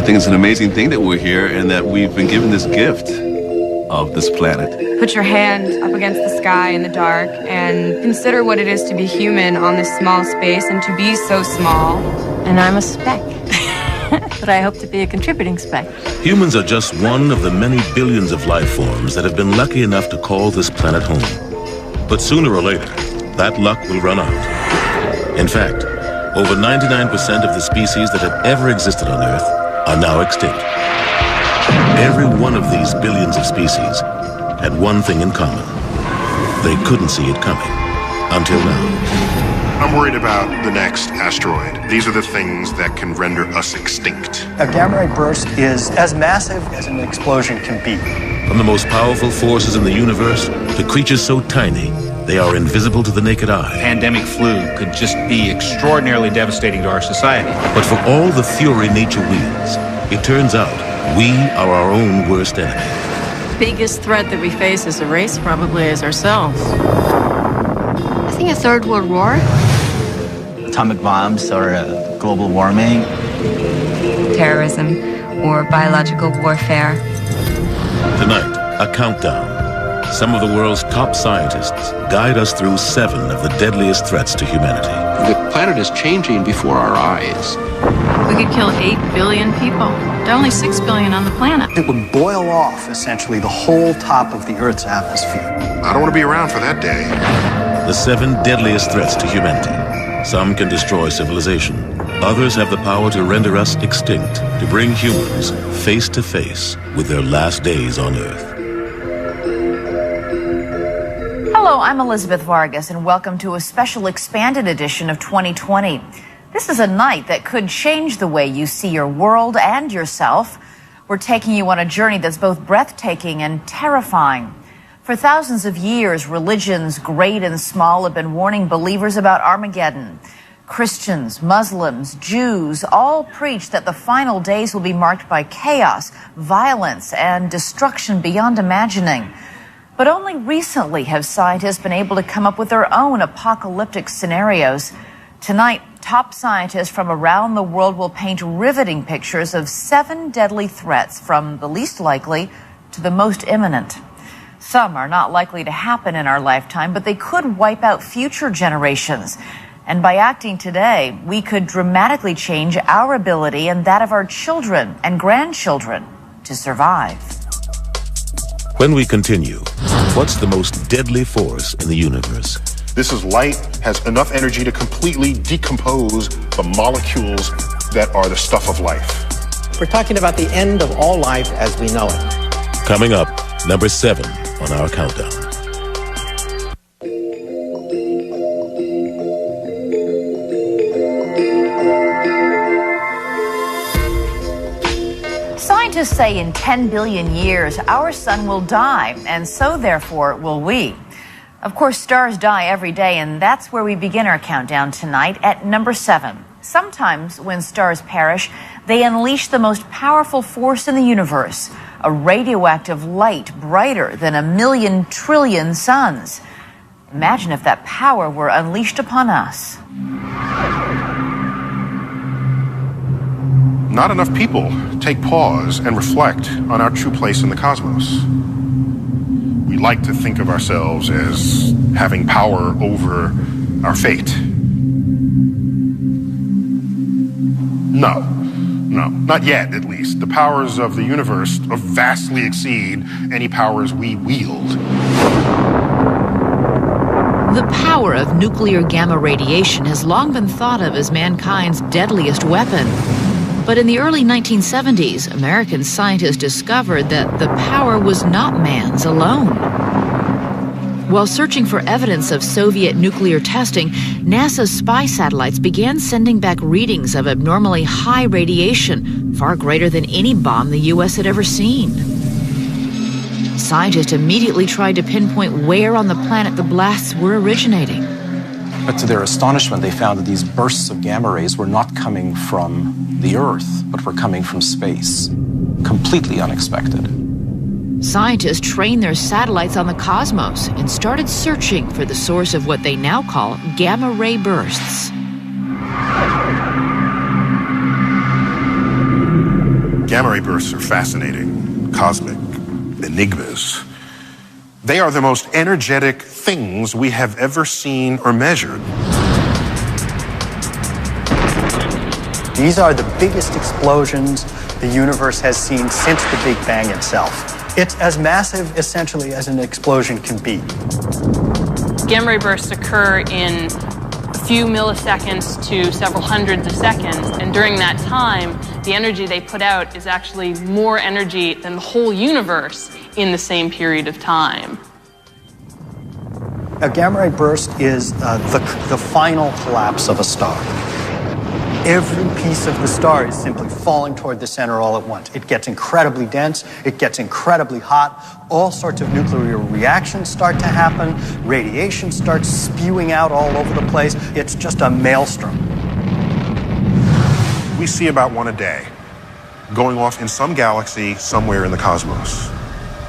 think it's an amazing thing that we're here and that we've been given this gift of this planet. Put your hand up against the sky in the dark and consider what it is to be human on this small space and to be so small. And I'm a speck. But I hope to be a contributing speck. Humans are just one of the many billions of life forms that have been lucky enough to call this planet home. But sooner or later, that luck will run out. In fact, over 99% of the species that have ever existed on Earth are now extinct. Every one of these billions of species had one thing in common. They couldn't see it coming until now. I'm worried about the next asteroid. These are the things that can render us extinct. A gamma ray burst is as massive as an explosion can be. From the most powerful forces in the universe to creatures so tiny, they are invisible to the naked eye. Pandemic flu could just be extraordinarily devastating to our society. But for all the fury nature wields, it turns out we are our own worst enemy. Biggest threat that we face as a race probably is ourselves. I think a third world war. Atomic bombs or global warming. Terrorism or biological warfare. Tonight, a countdown. Some of the world's top scientists guide us through 7 of the deadliest threats to humanity. The planet is changing before our eyes. We could kill 8 billion people. There are only 6 billion on the planet. It would boil off, essentially, the whole top of the Earth's atmosphere. I don't want to be around for that day. The 7 deadliest threats to humanity. Some can destroy civilization. Others have the power to render us extinct, to bring humans face to face with their last days on Earth. Hello, I'm Elizabeth Vargas, and welcome to a special expanded edition of 2020. This is a night that could change the way you see your world and yourself. We're taking you on a journey that's both breathtaking and terrifying. For thousands of years, religions, great and small, have been warning believers about Armageddon. Christians, Muslims, Jews all preach that the final days will be marked by chaos, violence, and destruction beyond imagining. But only recently have scientists been able to come up with their own apocalyptic scenarios. Tonight, top scientists from around the world will paint riveting pictures of 7 deadly threats, from the least likely to the most imminent. Some are not likely to happen in our lifetime, but they could wipe out future generations. And by acting today, we could dramatically change our ability and that of our children and grandchildren to survive. When we continue, what's the most deadly force in the universe? This is light, has enough energy to completely decompose the molecules that are the stuff of life. We're talking about the end of all life as we know it. Coming up, number 7 on our countdown. Scientists say in 10 billion years, our sun will die, and so therefore will we. Of course, stars die every day, and that's where we begin our countdown tonight at number 7. Sometimes when stars perish, they unleash the most powerful force in the universe, a radioactive light brighter than 1,000,000 trillion suns. Imagine if that power were unleashed upon us. Not enough people take pause and reflect on our true place in the cosmos. We like to think of ourselves as having power over our fate. No, not yet, at least. The powers of the universe vastly exceed any powers we wield. The power of nuclear gamma radiation has long been thought of as mankind's deadliest weapon. But in the early 1970s, American scientists discovered that the power was not man's alone. While searching for evidence of Soviet nuclear testing, NASA's spy satellites began sending back readings of abnormally high radiation, far greater than any bomb the U.S. had ever seen. Scientists immediately tried to pinpoint where on the planet the blasts were originating. But to their astonishment, they found that these bursts of gamma rays were not coming from the Earth, but were coming from space. Completely unexpected. Scientists trained their satellites on the cosmos and started searching for the source of what they now call gamma ray bursts. Gamma ray bursts are fascinating, cosmic enigmas. They are the most energetic things we have ever seen or measured. These are the biggest explosions the universe has seen since the Big Bang itself. It's as massive, essentially, as an explosion can be. Gamma ray bursts occur in a few milliseconds to several hundreds of seconds, and during that time, the energy they put out is actually more energy than the whole universe in the same period of time. A gamma ray burst is the final collapse of a star. Every piece of the star is simply falling toward the center all at once. It gets incredibly dense, it gets incredibly hot, all sorts of nuclear reactions start to happen, radiation starts spewing out all over the place. It's just a maelstrom. We see about one a day, going off in some galaxy somewhere in the cosmos.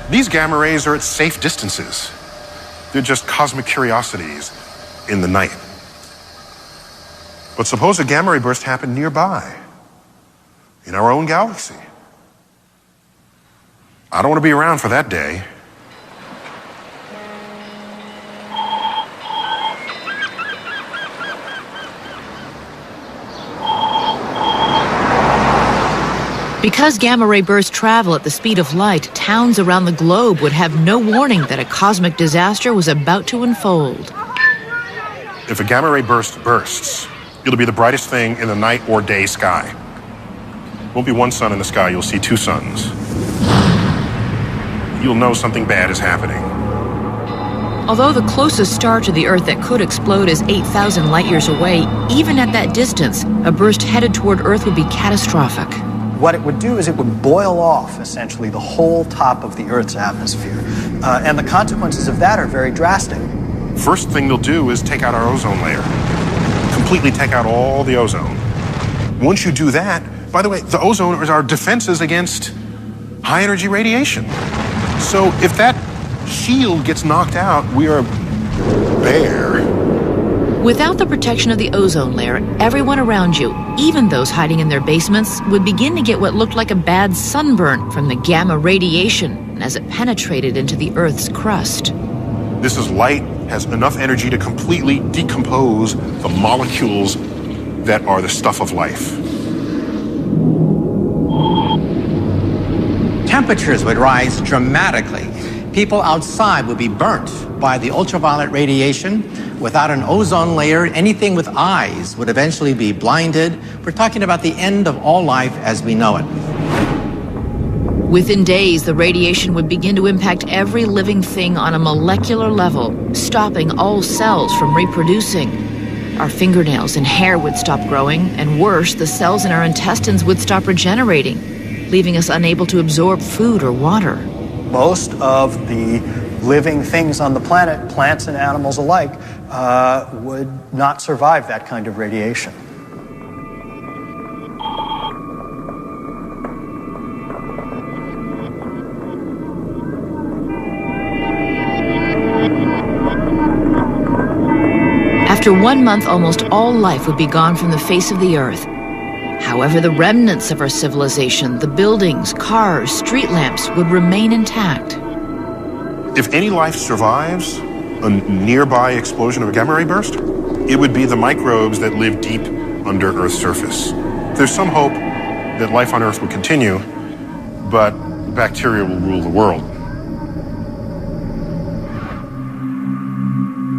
These gamma rays are at safe distances. They're just cosmic curiosities in the night. But suppose a gamma ray burst happened nearby, in our own galaxy. I don't want to be around for that day. Because gamma ray bursts travel at the speed of light, towns around the globe would have no warning that a cosmic disaster was about to unfold. If a gamma ray burst bursts, it'll be the brightest thing in the night or day sky. Won't be one sun in the sky, you'll see two suns. You'll know something bad is happening. Although the closest star to the Earth that could explode is 8,000 light years away, even at that distance, a burst headed toward Earth would be catastrophic. What it would do is it would boil off, essentially, the whole top of the Earth's atmosphere. And the consequences of that are very drastic. First thing they'll do is take out our ozone layer. Completely take out all the ozone. Once you do that, by the way, the ozone is our defenses against high energy radiation. So if that shield gets knocked out, we are bare. Without the protection of the ozone layer, everyone around you, even those hiding in their basements, would begin to get what looked like a bad sunburn from the gamma radiation as it penetrated into the Earth's crust. This is light, has enough energy to completely decompose the molecules that are the stuff of life. Temperatures would rise dramatically. People outside would be burnt by the ultraviolet radiation. Without an ozone layer, anything with eyes would eventually be blinded. We're talking about the end of all life as we know it. Within days, the radiation would begin to impact every living thing on a molecular level, stopping all cells from reproducing. Our fingernails and hair would stop growing, and worse, the cells in our intestines would stop regenerating, leaving us unable to absorb food or water. Most of the living things on the planet, plants and animals alike, would not survive that kind of radiation. After 1 month, almost all life would be gone from the face of the Earth. However, the remnants of our civilization, the buildings, cars, street lamps, would remain intact. If any life survives a nearby explosion of a gamma ray burst, it would be the microbes that live deep under Earth's surface. There's some hope that life on Earth will continue, but bacteria will rule the world.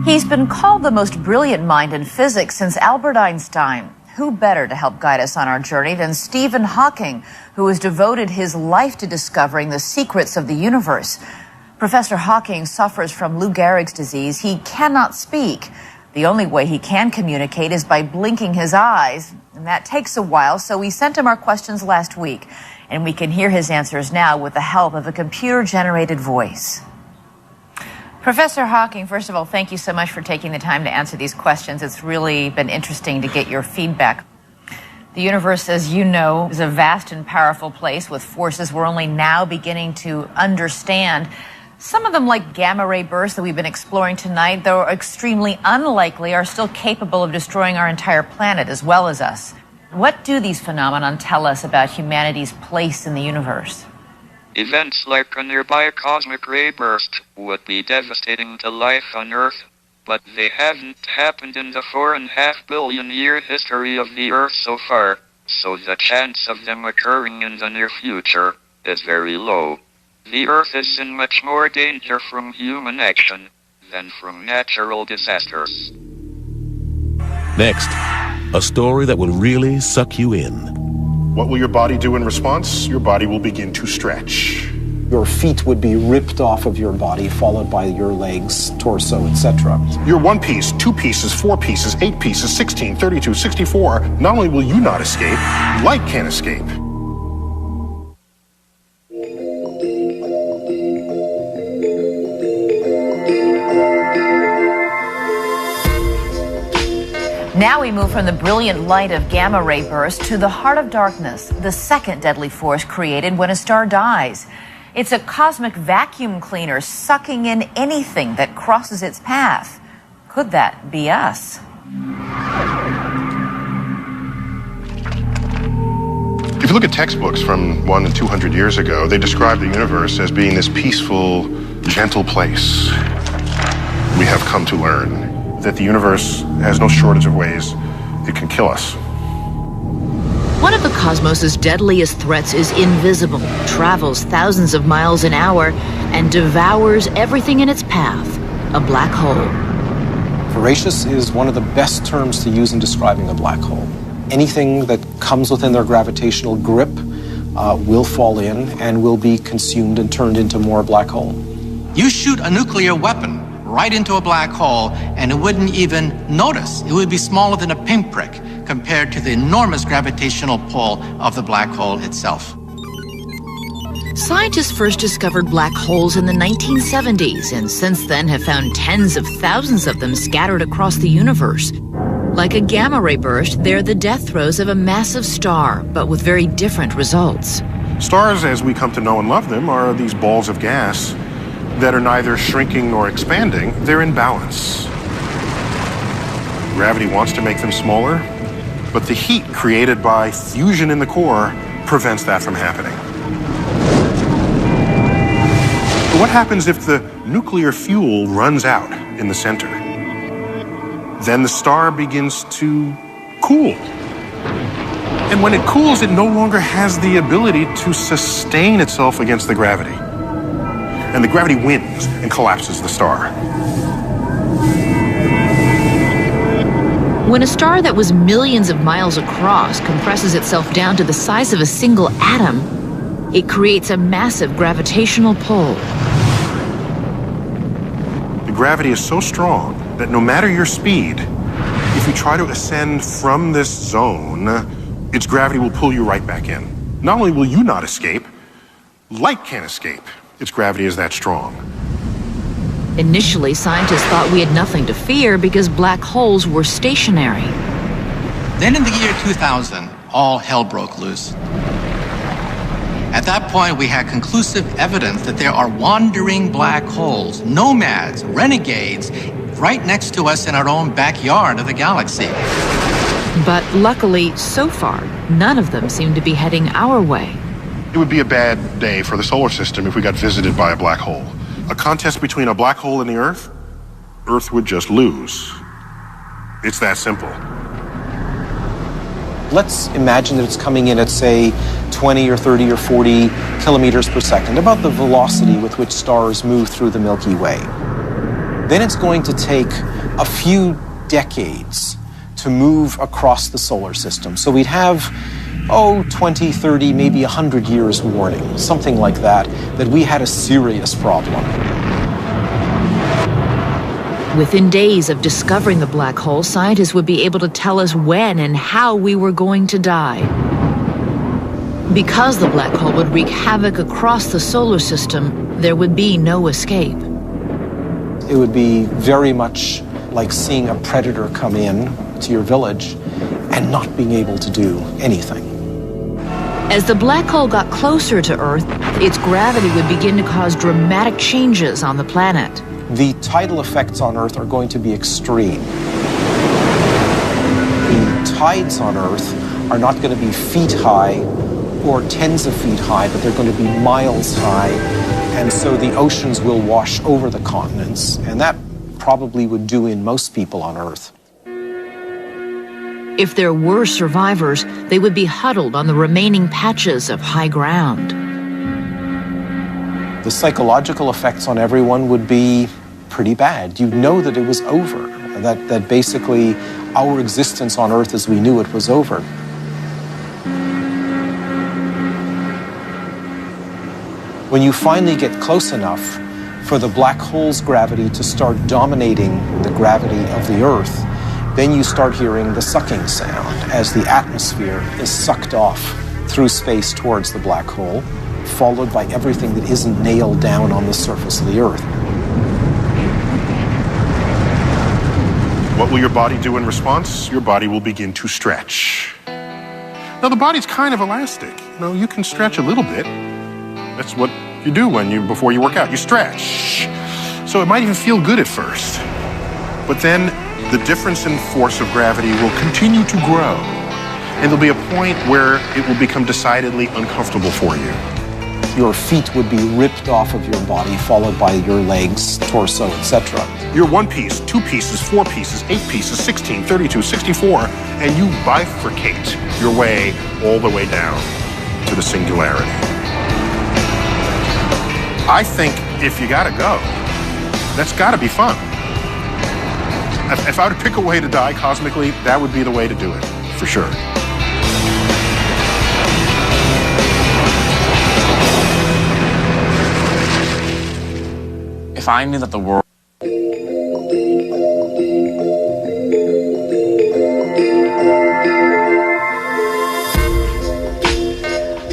He's been called the most brilliant mind in physics since Albert Einstein. Who better to help guide us on our journey than Stephen Hawking, who has devoted his life to discovering the secrets of the universe. Professor Hawking suffers from Lou Gehrig's disease. He cannot speak. The only way he can communicate is by blinking his eyes, and that takes a while, so we sent him our questions last week, and we can hear his answers now with the help of a computer-generated voice. Professor Hawking, first of all, thank you so much for taking the time to answer these questions. It's really been interesting to get your feedback. The universe, as you know, is a vast and powerful place with forces we're only now beginning to understand. Some of them, like gamma ray bursts that we've been exploring tonight, though extremely unlikely, are still capable of destroying our entire planet as well as us. What do these phenomena tell us about humanity's place in the universe? Events like a nearby cosmic ray burst would be devastating to life on Earth, but they haven't happened in the 4.5 billion year history of the Earth so far, so the chance of them occurring in the near future is very low. The Earth is in much more danger from human action than from natural disasters. Next, a story that will really suck you in. What will your body do in response? Your body will begin to stretch. Your feet would be ripped off of your body, followed by your legs, torso, etc. Your 1 piece, 2 pieces, 4 pieces, 8 pieces, 16, 32, 64. Not only will you not escape, light can't escape. Now we move from the brilliant light of gamma ray bursts to the heart of darkness, the second deadly force created when a star dies. It's a cosmic vacuum cleaner sucking in anything that crosses its path. Could that be us? If you look at textbooks from 100 and 200 years ago, they describe the universe as being this peaceful, gentle place. We have come to learn that the universe has no shortage of ways it can kill us. One of the cosmos' deadliest threats is invisible, travels thousands of miles an hour, and devours everything in its path, a black hole. Voracious is one of the best terms to use in describing a black hole. Anything that comes within their gravitational grip will fall in and will be consumed and turned into more black hole. You shoot a nuclear weapon right into a black hole, and it wouldn't even notice. It would be smaller than a pinprick compared to the enormous gravitational pull of the black hole itself. Scientists first discovered black holes in the 1970s, and since then have found tens of thousands of them scattered across the universe. Like a gamma ray burst, they're the death throes of a massive star, but with very different results. Stars, as we come to know and love them, are these balls of gas that are neither shrinking nor expanding. They're in balance. Gravity wants to make them smaller, but the heat created by fusion in the core prevents that from happening. But what happens if the nuclear fuel runs out in the center? Then the star begins to cool. And when it cools, it no longer has the ability to sustain itself against the gravity. And the gravity wins and collapses the star. When a star that was millions of miles across compresses itself down to the size of a single atom, it creates a massive gravitational pull. The gravity is so strong that no matter your speed, if you try to ascend from this zone, its gravity will pull you right back in. Not only will you not escape, light can't escape. Its gravity is that strong. Initially, scientists thought we had nothing to fear because black holes were stationary. Then in the year 2000, all hell broke loose. At that point, we had conclusive evidence that there are wandering black holes, nomads, renegades, right next to us in our own backyard of the galaxy. But luckily, so far, none of them seem to be heading our way. It would be a bad day for the solar system if we got visited by a black hole. A contest between a black hole and the Earth, Earth would just lose. It's that simple. Let's imagine that it's coming in at, say, 20 or 30 or 40 kilometers per second, about the velocity with which stars move through the Milky Way. Then it's going to take a few decades to move across the solar system. So we'd have 20, 30, maybe 100 years warning, something like that, that we had a serious problem. Within days of discovering the black hole, scientists would be able to tell us when and how we were going to die. Because the black hole would wreak havoc across the solar system, there would be no escape. It would be very much like seeing a predator come in to your village and not being able to do anything. As the black hole got closer to Earth, its gravity would begin to cause dramatic changes on the planet. The tidal effects on Earth are going to be extreme. The tides on Earth are not going to be feet high or tens of feet high, but they're going to be miles high. And so the oceans will wash over the continents, and that probably would do in most people on Earth. If there were survivors, they would be huddled on the remaining patches of high ground. The psychological effects on everyone would be pretty bad. You know that it was over, that basically our existence on Earth as we knew it was over. When you finally get close enough for the black hole's gravity to start dominating the gravity of the Earth, then you start hearing the sucking sound as the atmosphere is sucked off through space towards the black hole, followed by everything that isn't nailed down on the surface of the Earth. What will your body do in response? Your body will begin to stretch. Now, the body's kind of elastic. You know, you can stretch a little bit. That's what you do before you work out. You stretch. So it might even feel good at first. But then the difference in force of gravity will continue to grow. And there'll be a point where it will become decidedly uncomfortable for you. Your feet would be ripped off of your body, followed by your legs, torso, etc. You're 1 piece, 2 pieces, 4 pieces, 8 pieces, 16, 32, 64, and you bifurcate your way all the way down to the singularity. I think if you gotta go, that's gotta be fun. If I were to pick a way to die cosmically, that would be the way to do it, for sure. If I knew that the world...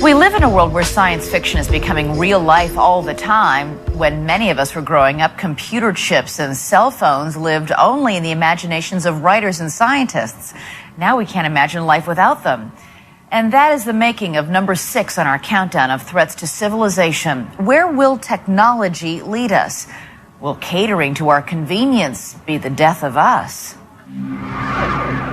We live in a world where science fiction is becoming real life all the time. When many of us were growing up, computer chips and cell phones lived only in the imaginations of writers and scientists. Now we can't imagine life without them. And that is the making of number 6 on our countdown of threats to civilization. Where will technology lead us? Will catering to our convenience be the death of us?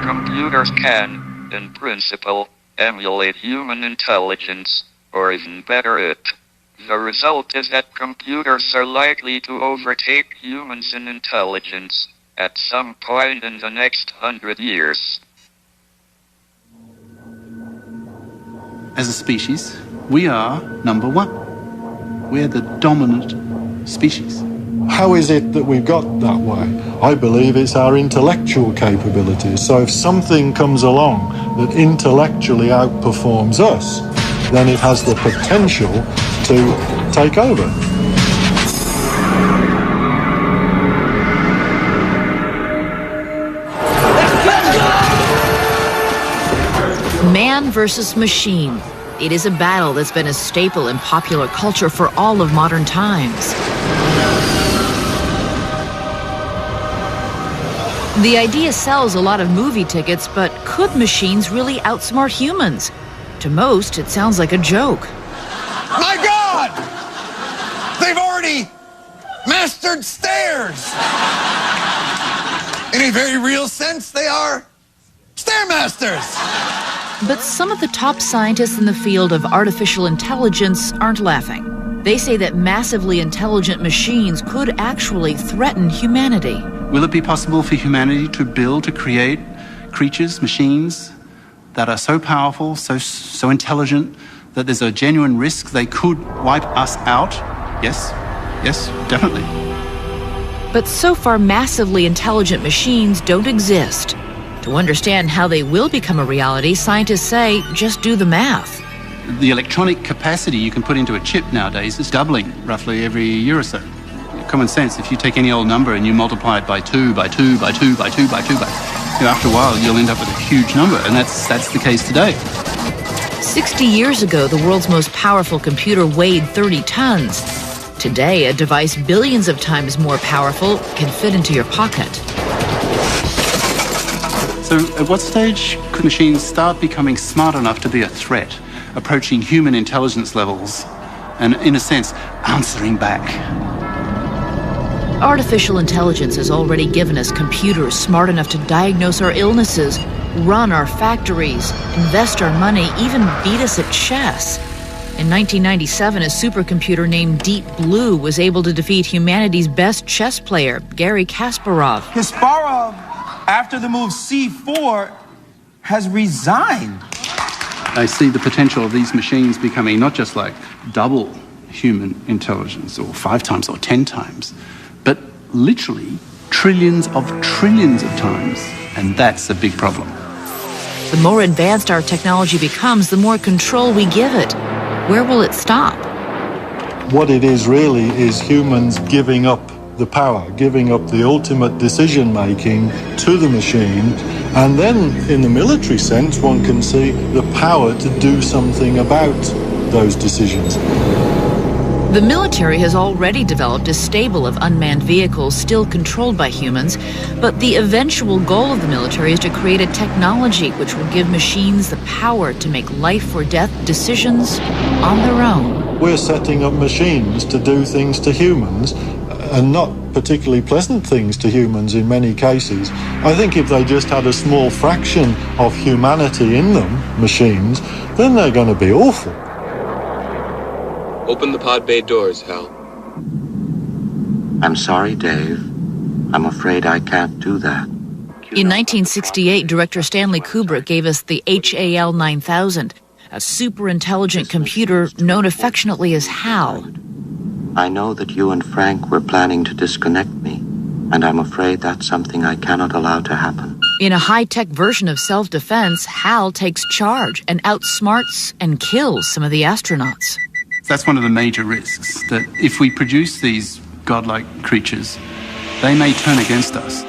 Computers can, in principle, emulate human intelligence, or even better it. The result is that computers are likely to overtake humans in intelligence at some point in the next 100 years. As a species, we are number 1. We're the dominant species. How is it that we've got that way? I believe it's our intellectual capabilities. So if something comes along that intellectually outperforms us, then it has the potential to take over. Man versus machine. It is a battle that's been a staple in popular culture for all of modern times. The idea sells a lot of movie tickets, but could machines really outsmart humans? To most, it sounds like a joke. My God! They've already mastered stairs! In a very real sense, they are stairmasters! But some of the top scientists in the field of artificial intelligence aren't laughing. They say that massively intelligent machines could actually threaten humanity. Will it be possible for humanity to create creatures, machines, that are so powerful, so intelligent, that there's a genuine risk they could wipe us out? Yes, definitely. But so far, massively intelligent machines don't exist. To understand how they will become a reality, scientists say, just do the math. The electronic capacity you can put into a chip nowadays is doubling roughly every year or so. Common sense, if you take any old number and you multiply it by 2, by 2, by 2, by 2, by 2, after a while you'll end up with a huge number, and that's the case today. 60 years ago, the world's most powerful computer weighed 30 tons. Today, a device billions of times more powerful can fit into your pocket. So at what stage could machines start becoming smart enough to be a threat, approaching human intelligence levels, and in a sense, answering back? Artificial intelligence has already given us computers smart enough to diagnose our illnesses, run our factories, invest our money, even beat us at chess. In 1997, a supercomputer named Deep Blue was able to defeat humanity's best chess player, Garry Kasparov. Kasparov, after the move c4, has resigned. I see the potential of these machines becoming not just like double human intelligence, or 5 times or 10 times, but literally trillions of times. And that's a big problem. The more advanced our technology becomes, the more control we give it. Where will it stop? What it is really is humans giving up the power, giving up the ultimate decision-making to the machine. And then, in the military sense, one can see the power to do something about those decisions. The military has already developed a stable of unmanned vehicles still controlled by humans, but the eventual goal of the military is to create a technology which will give machines the power to make life or death decisions on their own. We're setting up machines to do things to humans, and not particularly pleasant things to humans in many cases. I think if they just had a small fraction of humanity in them, machines, then they're going to be awful. Open the pod bay doors, Hal. I'm sorry, Dave. I'm afraid I can't do that. In 1968, director Stanley Kubrick gave us the HAL 9000, a super-intelligent computer known affectionately as HAL. I know that you and Frank were planning to disconnect me, and I'm afraid that's something I cannot allow to happen. In a high-tech version of self-defense, HAL takes charge and outsmarts and kills some of the astronauts. That's one of the major risks, that if we produce these godlike creatures, they may turn against us.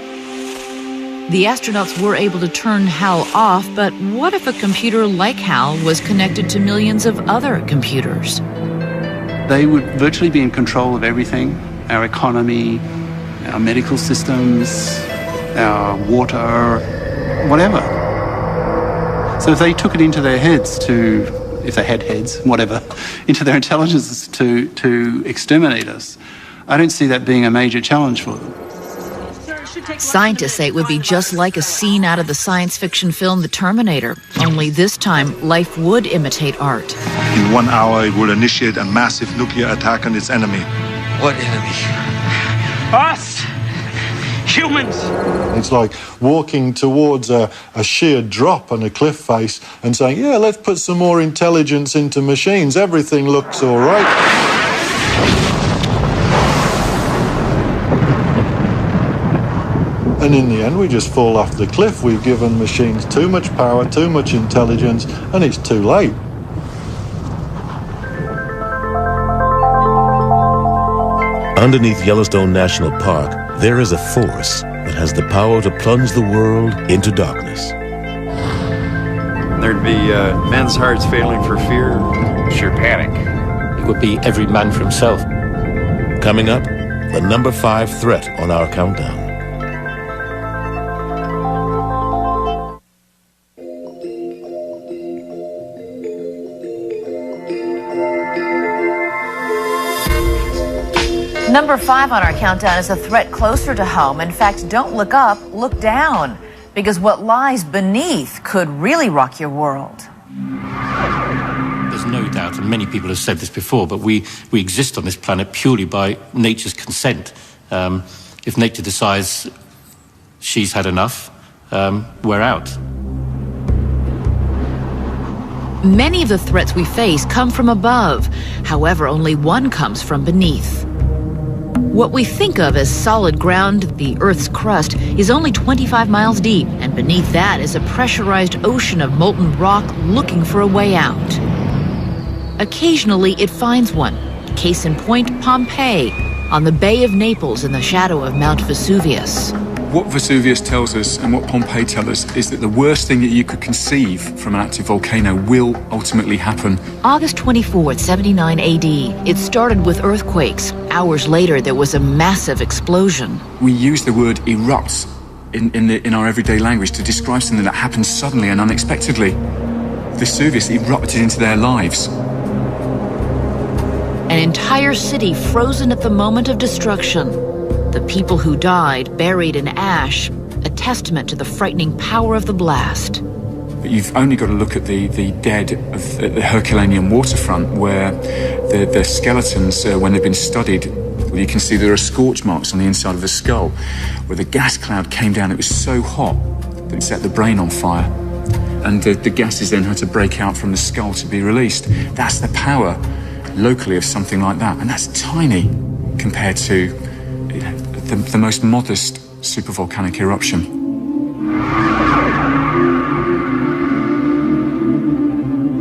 The astronauts were able to turn HAL off, but what if a computer like HAL was connected to millions of other computers? They would virtually be in control of everything, our economy, our medical systems, our water, whatever. So if they took it into their heads if they had heads, whatever, into their intelligences to exterminate us, I don't see that being a major challenge for them. Scientists say it would be just like a scene out of the science fiction film The Terminator, only this time life would imitate art. In 1 hour, it will initiate a massive nuclear attack on its enemy. What enemy? Us! Humans! It's like walking towards a sheer drop on a cliff face and saying, yeah, let's put some more intelligence into machines. Everything looks all right. And in the end, we just fall off the cliff. We've given machines too much power, too much intelligence, and it's too late. Underneath Yellowstone National Park, there is a force that has the power to plunge the world into darkness. There'd be men's hearts failing for fear, sheer panic. It would be every man for himself. Coming up, the number 5 threat on our countdown. Number 5 on our countdown is a threat closer to home. In fact, don't look up, look down, because what lies beneath could really rock your world. There's no doubt, and many people have said this before, but we exist on this planet purely by nature's consent. If nature decides she's had enough, we're out. Many of the threats we face come from above. However, only one comes from beneath. What we think of as solid ground, the Earth's crust, is only 25 miles deep, and beneath that is a pressurized ocean of molten rock looking for a way out. Occasionally, it finds one. Case in point, Pompeii, on the Bay of Naples in the shadow of Mount Vesuvius. What Vesuvius tells us and what Pompeii tells us is that the worst thing that you could conceive from an active volcano will ultimately happen. August 24th, 79 AD. It started with earthquakes. Hours later, there was a massive explosion. We use the word erupts in our everyday language to describe something that happened suddenly and unexpectedly. Vesuvius erupted into their lives. An entire city frozen at the moment of destruction. The people who died, buried in ash, a testament to the frightening power of the blast. But you've only got to look at the dead of the Herculaneum waterfront, where the skeletons, when they've been studied, well, you can see there are scorch marks on the inside of the skull, where the gas cloud came down. It was so hot that it set the brain on fire. And the gases then had to break out from the skull to be released. That's the power locally of something like that. And that's tiny compared to the most modest supervolcanic eruption.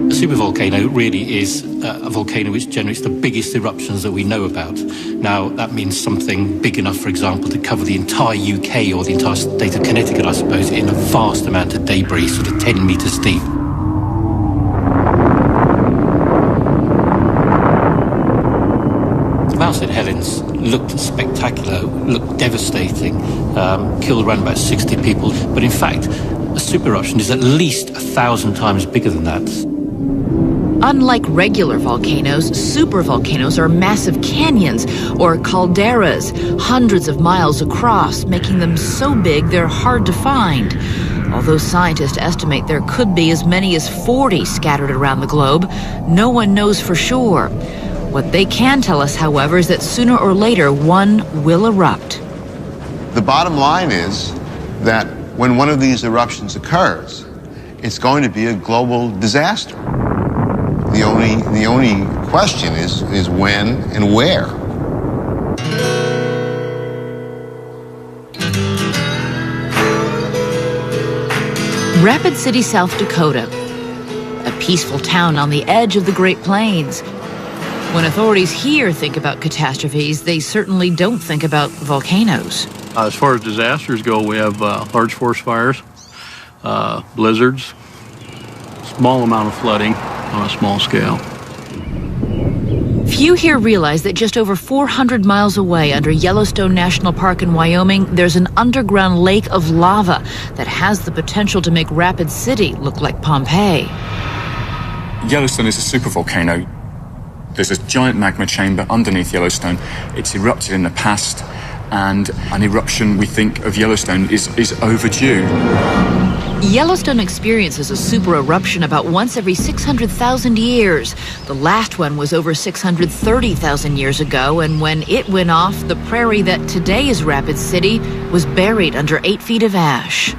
A supervolcano really is a volcano which generates the biggest eruptions that we know about. Now, that means something big enough, for example, to cover the entire UK or the entire state of Connecticut, I suppose, in a vast amount of debris, sort of 10 meters deep. Mount St. Helens looked spectacular, looked devastating, killed around about 60 people. But in fact, a super eruption is at least 1,000 times bigger than that. Unlike regular volcanoes, supervolcanoes are massive canyons or calderas, hundreds of miles across, making them so big they're hard to find. Although scientists estimate there could be as many as 40 scattered around the globe, no one knows for sure. What they can tell us, however, is that sooner or later one will erupt. The bottom line is that when one of these eruptions occurs, it's going to be a global disaster. The only question is when and where. Rapid City, South Dakota, a peaceful town on the edge of the Great Plains. When authorities here think about catastrophes, they certainly don't think about volcanoes. As far as disasters go, we have large forest fires, blizzards, small amount of flooding on a small scale. Few here realize that just over 400 miles away under Yellowstone National Park in Wyoming, there's an underground lake of lava that has the potential to make Rapid City look like Pompeii. Yellowstone is a supervolcano. There's a giant magma chamber underneath Yellowstone. It's erupted in the past, and an eruption, we think, of Yellowstone is overdue. Yellowstone experiences a super eruption about once every 600,000 years. The last one was over 630,000 years ago, and when it went off, the prairie that today is Rapid City was buried under 8 feet of ash.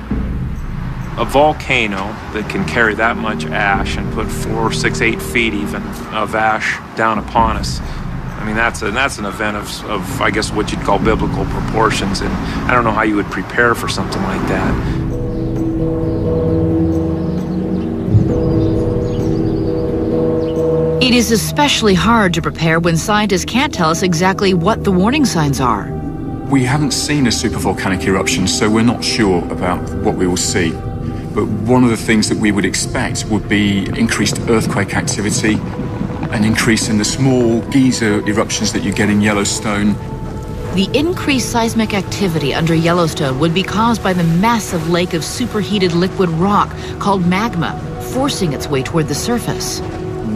A volcano that can carry that much ash and put 4, 6, 8 feet even of ash down upon us. I mean, that's an event of I guess what you'd call biblical proportions, and I don't know how you would prepare for something like that. It is especially hard to prepare when scientists can't tell us exactly what the warning signs are. We haven't seen a supervolcanic eruption, so we're not sure about what we will see. But one of the things that we would expect would be increased earthquake activity, an increase in the small geyser eruptions that you get in Yellowstone. The increased seismic activity under Yellowstone would be caused by the massive lake of superheated liquid rock called magma, forcing its way toward the surface.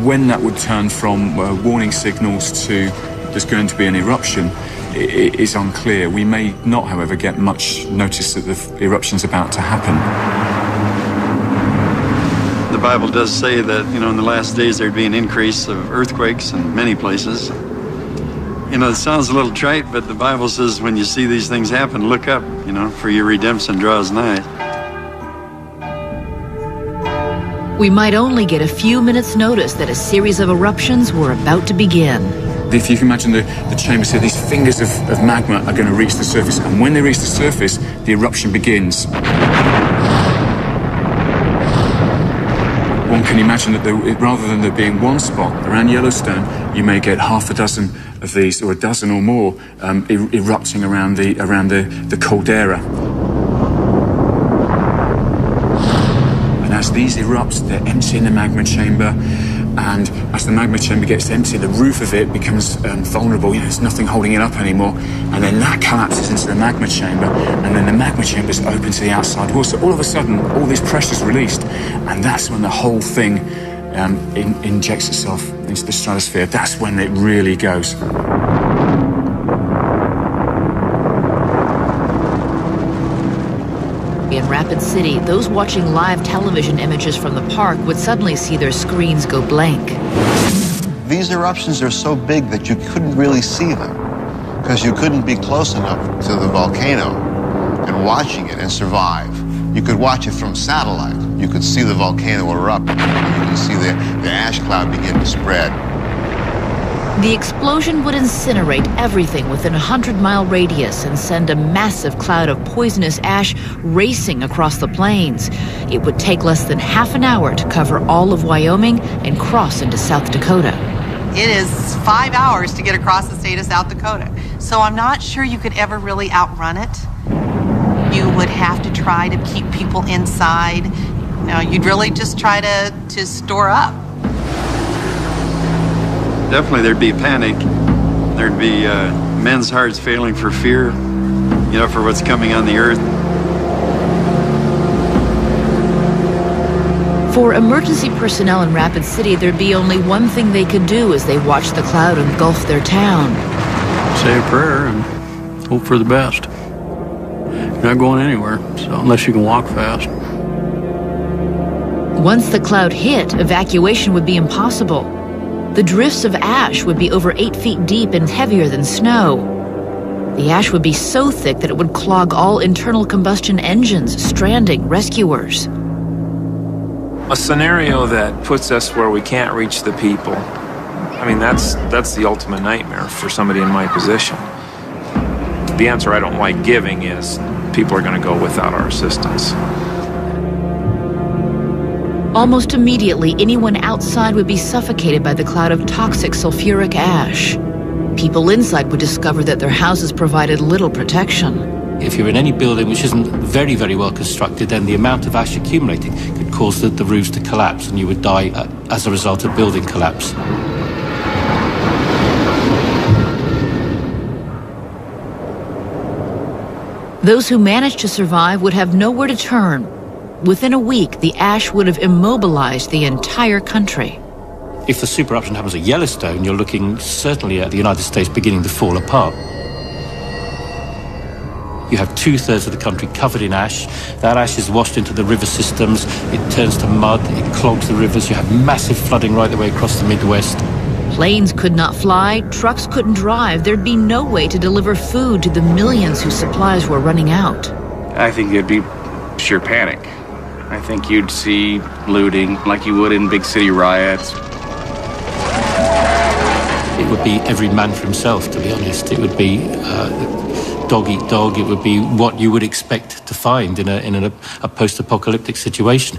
When that would turn from warning signals to there's going to be an eruption is unclear. We may not, however, get much notice that the eruption's about to happen. The Bible does say that, in the last days there'd be an increase of earthquakes in many places. It sounds a little trite, but the Bible says when you see these things happen, look up, for your redemption draws nigh. We might only get a few minutes' notice that a series of eruptions were about to begin. If you can imagine the chambers here, these fingers of magma are going to reach the surface, and when they reach the surface, the eruption begins. One can imagine that rather than there being one spot around Yellowstone, you may get half a dozen of these, or a dozen or more, erupting around the caldera. And as these erupt, they're emptying the magma chamber, and as the magma chamber gets empty, the roof of it becomes vulnerable. There's nothing holding it up anymore, and then that collapses into the magma chamber, and then the magma chamber is open to the outside wall. So all of a sudden, all this pressure is released, and that's when the whole thing injects itself into the stratosphere. That's when it really goes. Rapid City, those watching live television images from the park would suddenly see their screens go blank. These eruptions are so big that you couldn't really see them because you couldn't be close enough to the volcano and watching it and survive. You could watch it from satellite. You could see the volcano erupt. You could see the ash cloud begin to spread. The explosion would incinerate everything within a 100-mile radius and send a massive cloud of poisonous ash racing across the plains. It would take less than half an hour to cover all of Wyoming and cross into South Dakota. It is 5 hours to get across the state of South Dakota. So I'm not sure you could ever really outrun it. You would have to try to keep people inside. You know, you'd really just try to store up. Definitely there'd be panic. There'd be men's hearts failing for fear, you know, for what's coming on the earth. For emergency personnel in Rapid City, there'd be only one thing they could do as they watched the cloud engulf their town. Say a prayer and hope for the best. You're not going anywhere, so unless you can walk fast. Once the cloud hit, evacuation would be impossible. The drifts of ash would be over 8 feet deep and heavier than snow. The ash would be so thick that it would clog all internal combustion engines, stranding rescuers. A scenario that puts us where we can't reach the people. I mean, that's the ultimate nightmare for somebody in my position. The answer I don't like giving is people are going to go without our assistance. Almost immediately, anyone outside would be suffocated by the cloud of toxic sulfuric ash. People inside would discover that their houses provided little protection. If you're in any building which isn't very, very well constructed, then the amount of ash accumulating could cause the roofs to collapse, and you would die as a result of building collapse. Those who managed to survive would have nowhere to turn. Within a week, the ash would have immobilized the entire country. If the super eruption happens at Yellowstone, you're looking certainly at the United States beginning to fall apart. You have 2/3 of the country covered in ash. That ash is washed into the river systems. It turns to mud. It clogs the rivers. You have massive flooding right the way across the Midwest. Planes could not fly. Trucks couldn't drive. There'd be no way to deliver food to the millions whose supplies were running out. I think it'd be sheer panic. I think you'd see looting like you would in big city riots. It would be every man for himself, to be honest. It would be dog eat dog. It would be what you would expect to find in a post-apocalyptic situation.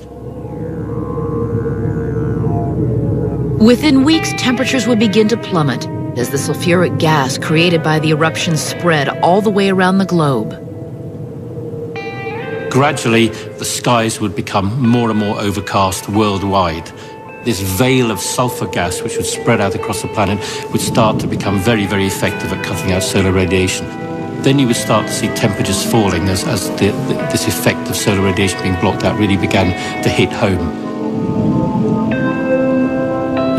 Within weeks, temperatures would begin to plummet as the sulfuric gas created by the eruption spread all the way around the globe. Gradually, the skies would become more and more overcast worldwide. This veil of sulfur gas, which would spread out across the planet, would start to become very, very effective at cutting out solar radiation. Then you would start to see temperatures falling as this effect of solar radiation being blocked out really began to hit home.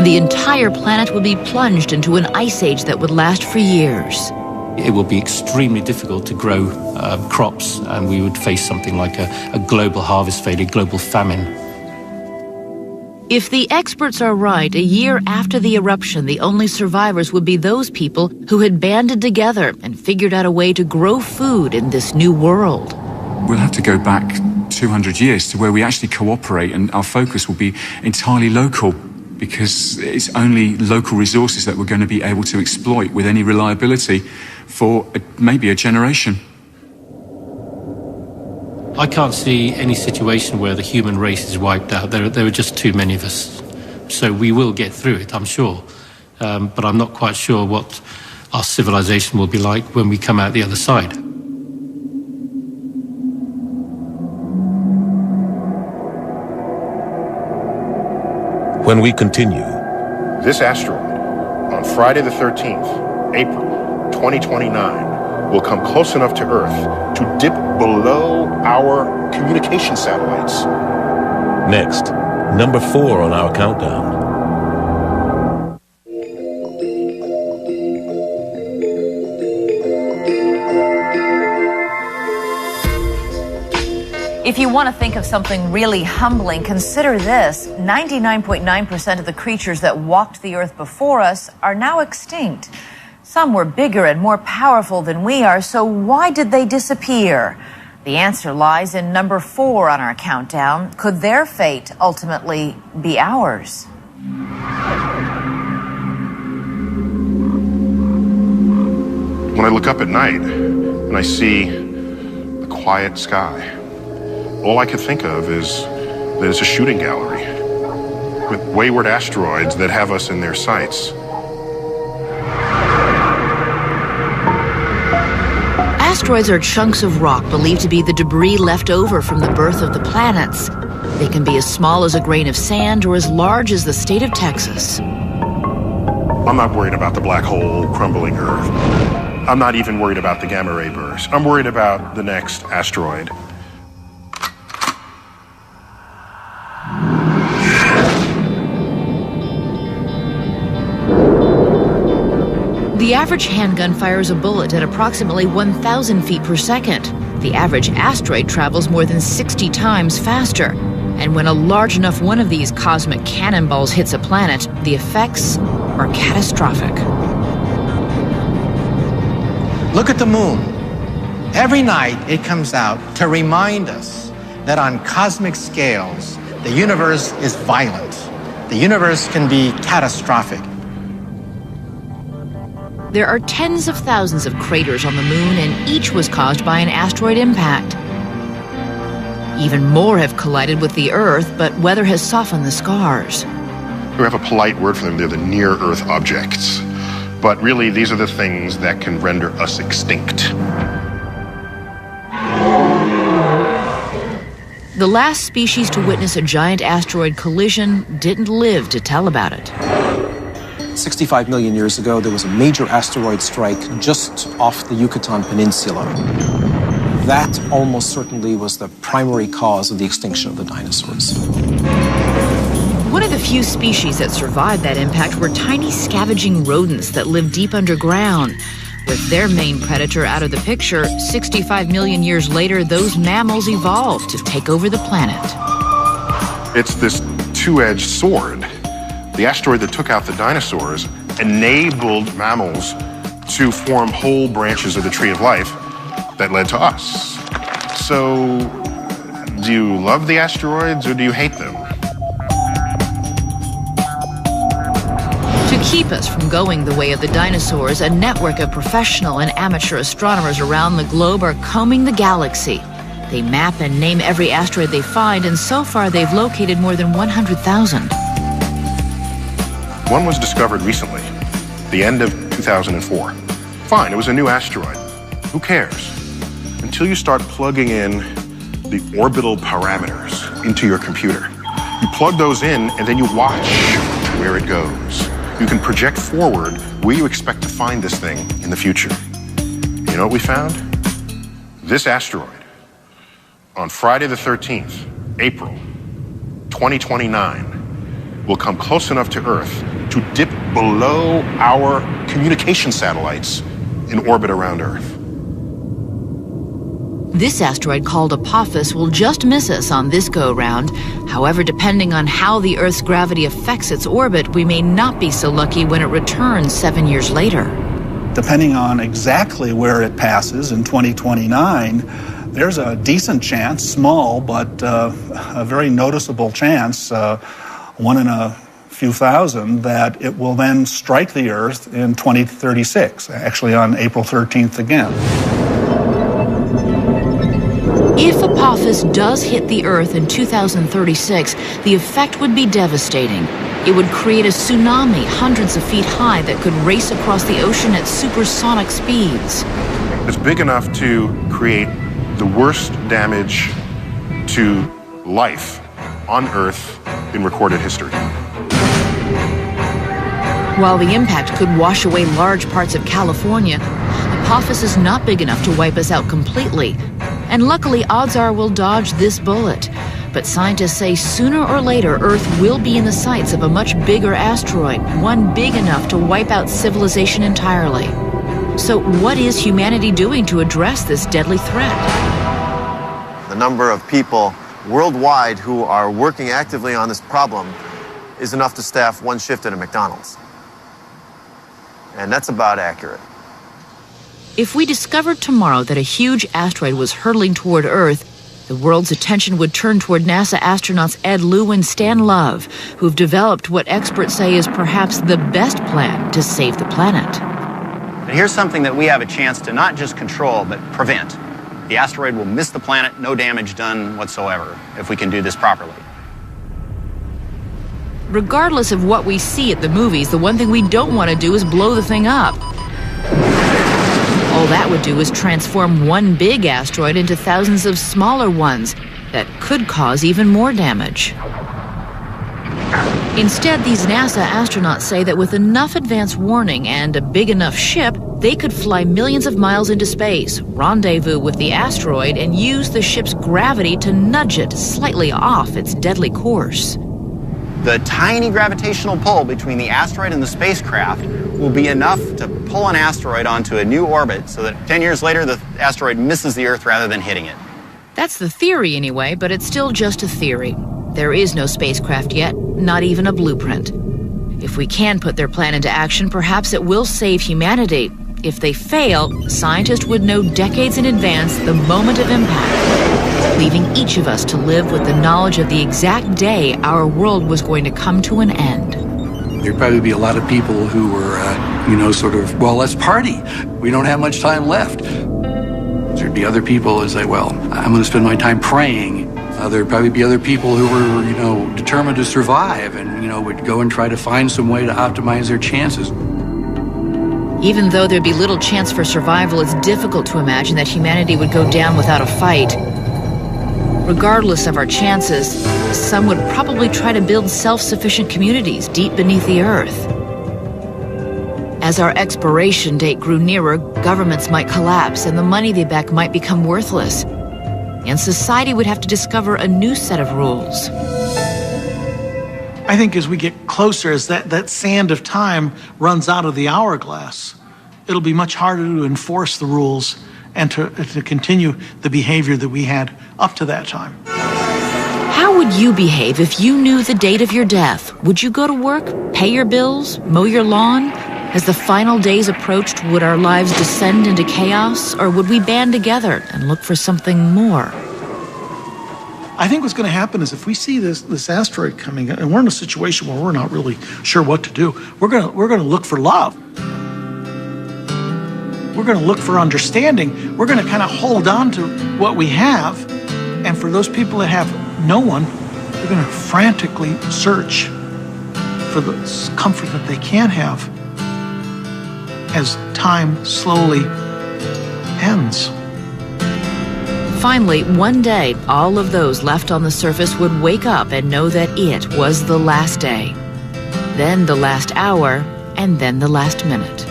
The entire planet would be plunged into an ice age that would last for years. It will be extremely difficult to grow crops, and we would face something like a global harvest failure, global famine. If the experts are right, a year after the eruption, the only survivors would be those people who had banded together and figured out a way to grow food in this new world. We'll have to go back 200 years to where we actually cooperate, and our focus will be entirely local, because it's only local resources that we're going to be able to exploit with any reliability for maybe a generation. I can't see any situation where the human race is wiped out. There are just too many of us. So we will get through it, I'm sure. But I'm not quite sure what our civilization will be like when we come out the other side. When we continue. This asteroid, on Friday the 13th, April 2029, will come close enough to Earth to dip below our communication satellites. Next, number 4 on our countdown. If If you want to think of something really humbling, consider this. 99.9% of the creatures that walked the earth before us are now extinct. Some were bigger and more powerful than we are, so why did they disappear? The answer lies in number 4 on our countdown. Could their fate ultimately be ours? When I look up at night and I see the quiet sky, all I could think of is that it's a shooting gallery with wayward asteroids that have us in their sights. Asteroids are chunks of rock believed to be the debris left over from the birth of the planets. They can be as small as a grain of sand or as large as the state of Texas. I'm not worried about the black hole crumbling Earth. I'm not even worried about the gamma ray burst. I'm worried about the next asteroid. The average handgun fires a bullet at approximately 1,000 feet per second. The average asteroid travels more than 60 times faster. And when a large enough one of these cosmic cannonballs hits a planet, the effects are catastrophic. Look at the moon. Every night it comes out to remind us that on cosmic scales, the universe is violent. The universe can be catastrophic. There are tens of thousands of craters on the moon, and each was caused by an asteroid impact. Even more have collided with the Earth, but weather has softened the scars. We have a polite word for them. They're the near-Earth objects. But really, these are the things that can render us extinct. The last species to witness a giant asteroid collision didn't live to tell about it. 65 million years ago, there was a major asteroid strike just off the Yucatan Peninsula. That almost certainly was the primary cause of the extinction of the dinosaurs. One of the few species that survived that impact were tiny scavenging rodents that live deep underground. With their main predator out of the picture, 65 million years later, those mammals evolved to take over the planet. It's this two-edged sword. The asteroid that took out the dinosaurs enabled mammals to form whole branches of the tree of life that led to us. So, do you love the asteroids or do you hate them? To keep us from going the way of the dinosaurs, a network of professional and amateur astronomers around the globe are combing the galaxy. They map and name every asteroid they find, and so far they've located more than 100,000. One was discovered recently, the end of 2004. Fine, it was a new asteroid. Who cares? Until you start plugging in the orbital parameters into your computer. You plug those in and then you watch where it goes. You can project forward where you expect to find this thing in the future. You know what we found? This asteroid, on Friday the 13th, April 2029, will come close enough to Earth to dip below our communication satellites in orbit around Earth. This asteroid, called Apophis, will just miss us on this go-round. However, depending on how the Earth's gravity affects its orbit, we may not be so lucky when it returns 7 years later. Depending on exactly where it passes in 2029, there's a decent chance, small, but a very noticeable chance, 1 in a few thousand, that it will then strike the Earth in 2036, actually on April 13th again. If Apophis does hit the Earth in 2036, the effect would be devastating. It would create a tsunami hundreds of feet high that could race across the ocean at supersonic speeds. It's big enough to create the worst damage to life on Earth in recorded history. While the impact could wash away large parts of California, Apophis is not big enough to wipe us out completely. And luckily, odds are we'll dodge this bullet. But scientists say sooner or later, Earth will be in the sights of a much bigger asteroid, one big enough to wipe out civilization entirely. So what is humanity doing to address this deadly threat? The number of people worldwide who are working actively on this problem is enough to staff one shift at a McDonald's. And that's about accurate. If we discovered tomorrow that a huge asteroid was hurtling toward Earth, the world's attention would turn toward NASA astronauts Ed Lu and Stan Love, who've developed what experts say is perhaps the best plan to save the planet. But here's something that we have a chance to not just control, but prevent. The asteroid will miss the planet, no damage done whatsoever, if we can do this properly. Regardless of what we see at the movies, the one thing we don't want to do is blow the thing up. All that would do is transform one big asteroid into thousands of smaller ones that could cause even more damage. Instead, these NASA astronauts say that with enough advance warning and a big enough ship, they could fly millions of miles into space, rendezvous with the asteroid, and use the ship's gravity to nudge it slightly off its deadly course. The tiny gravitational pull between the asteroid and the spacecraft will be enough to pull an asteroid onto a new orbit so that 10 years later the asteroid misses the Earth rather than hitting it. That's the theory anyway, but it's still just a theory. There is no spacecraft yet, not even a blueprint. If we can put their plan into action, perhaps it will save humanity. If they fail, scientists would know decades in advance the moment of impact, leaving each of us to live with the knowledge of the exact day our world was going to come to an end. There'd probably be a lot of people who were, sort of, well, let's party. We don't have much time left. There'd be other people who say, well, I'm going to spend my time praying. There'd probably be other people who were, determined to survive and, would go and try to find some way to optimize their chances. Even though there'd be little chance for survival, it's difficult to imagine that humanity would go down without a fight. Regardless of our chances, some would probably try to build self-sufficient communities deep beneath the Earth. As our expiration date grew nearer, governments might collapse and the money they back might become worthless. And society would have to discover a new set of rules. I think as we get closer, as that sand of time runs out of the hourglass, it'll be much harder to enforce the rules and to continue the behavior that we had up to that time. How would you behave if you knew the date of your death? Would you go to work, pay your bills, mow your lawn? As the final days approached, would our lives descend into chaos, or would we band together and look for something more? I think what's going to happen is if we see this asteroid coming, and we're in a situation where we're not really sure what to do, we're going to look for love. We're going to look for understanding. We're going to kind of hold on to what we have, and for those people that have no one, they're going to frantically search for the comfort that they can have as time slowly ends. Finally, one day, all of those left on the surface would wake up and know that it was the last day, then the last hour, and then the last minute.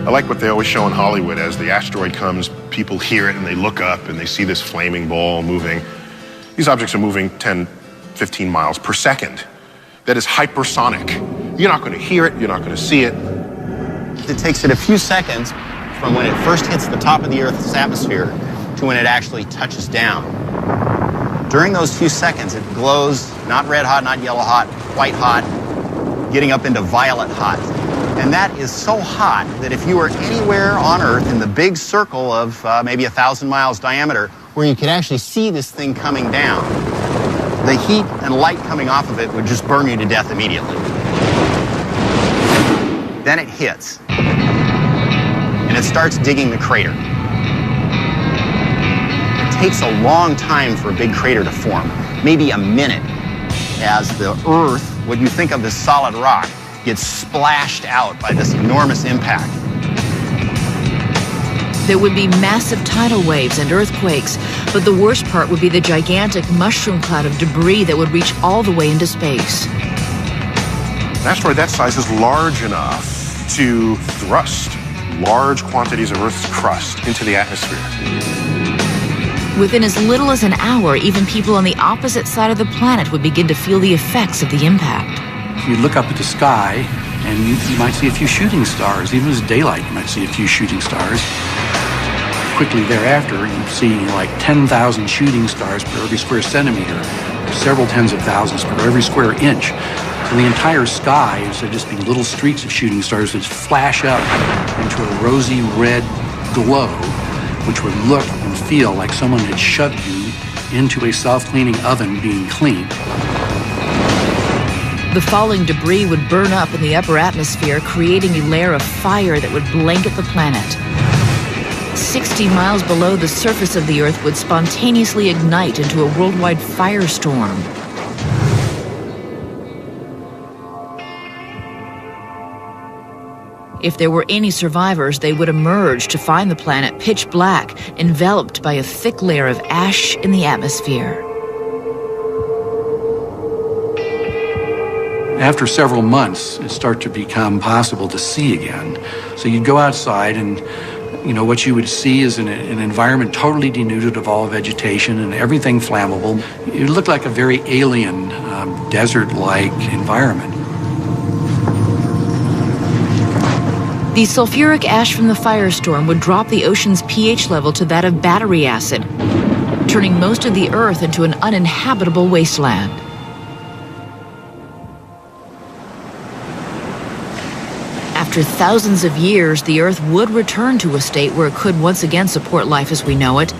I like what they always show in Hollywood. As the asteroid comes, people hear it and they look up and they see this flaming ball moving. These objects are moving 10, 15 miles per second. That is hypersonic. You're not going to hear it, you're not going to see it. It takes it a few seconds from when it first hits the top of the Earth's atmosphere to when it actually touches down. During those few seconds, it glows, not red hot, not yellow hot, white hot, getting up into violet hot. And that is so hot that if you were anywhere on Earth in the big circle of maybe 1,000 miles diameter, where you could actually see this thing coming down, the heat and light coming off of it would just burn you to death immediately. Then it hits, and it starts digging the crater. It takes a long time for a big crater to form, maybe a minute, as the Earth, what you think of as solid rock, gets splashed out by this enormous impact. There would be massive tidal waves and earthquakes, but the worst part would be the gigantic mushroom cloud of debris that would reach all the way into space. An asteroid that size is large enough to thrust large quantities of Earth's crust into the atmosphere. Within as little as an hour, even people on the opposite side of the planet would begin to feel the effects of the impact. You look up at the sky, and you might see a few shooting stars. Even as daylight, you might see a few shooting stars. quickly thereafter, you see like 10,000 shooting stars per every square centimeter, several tens of thousands per every square inch. So the entire sky, instead of just being little streaks of shooting stars, would flash up into a rosy red glow, which would look and feel like someone had shoved you into a self-cleaning oven being cleaned. The falling debris would burn up in the upper atmosphere, creating a layer of fire that would blanket the planet. 60 miles below the surface of the Earth would spontaneously ignite into a worldwide firestorm. If there were any survivors, they would emerge to find the planet pitch black, enveloped by a thick layer of ash in the atmosphere. After several months, it started to become possible to see again. So you'd go outside and, what you would see is an environment totally denuded of all vegetation and everything flammable. It looked like a very alien, desert-like environment. The sulfuric ash from the firestorm would drop the ocean's pH level to that of battery acid, turning most of the Earth into an uninhabitable wasteland. After thousands of years, the Earth would return to a state where it could once again support life as we know it.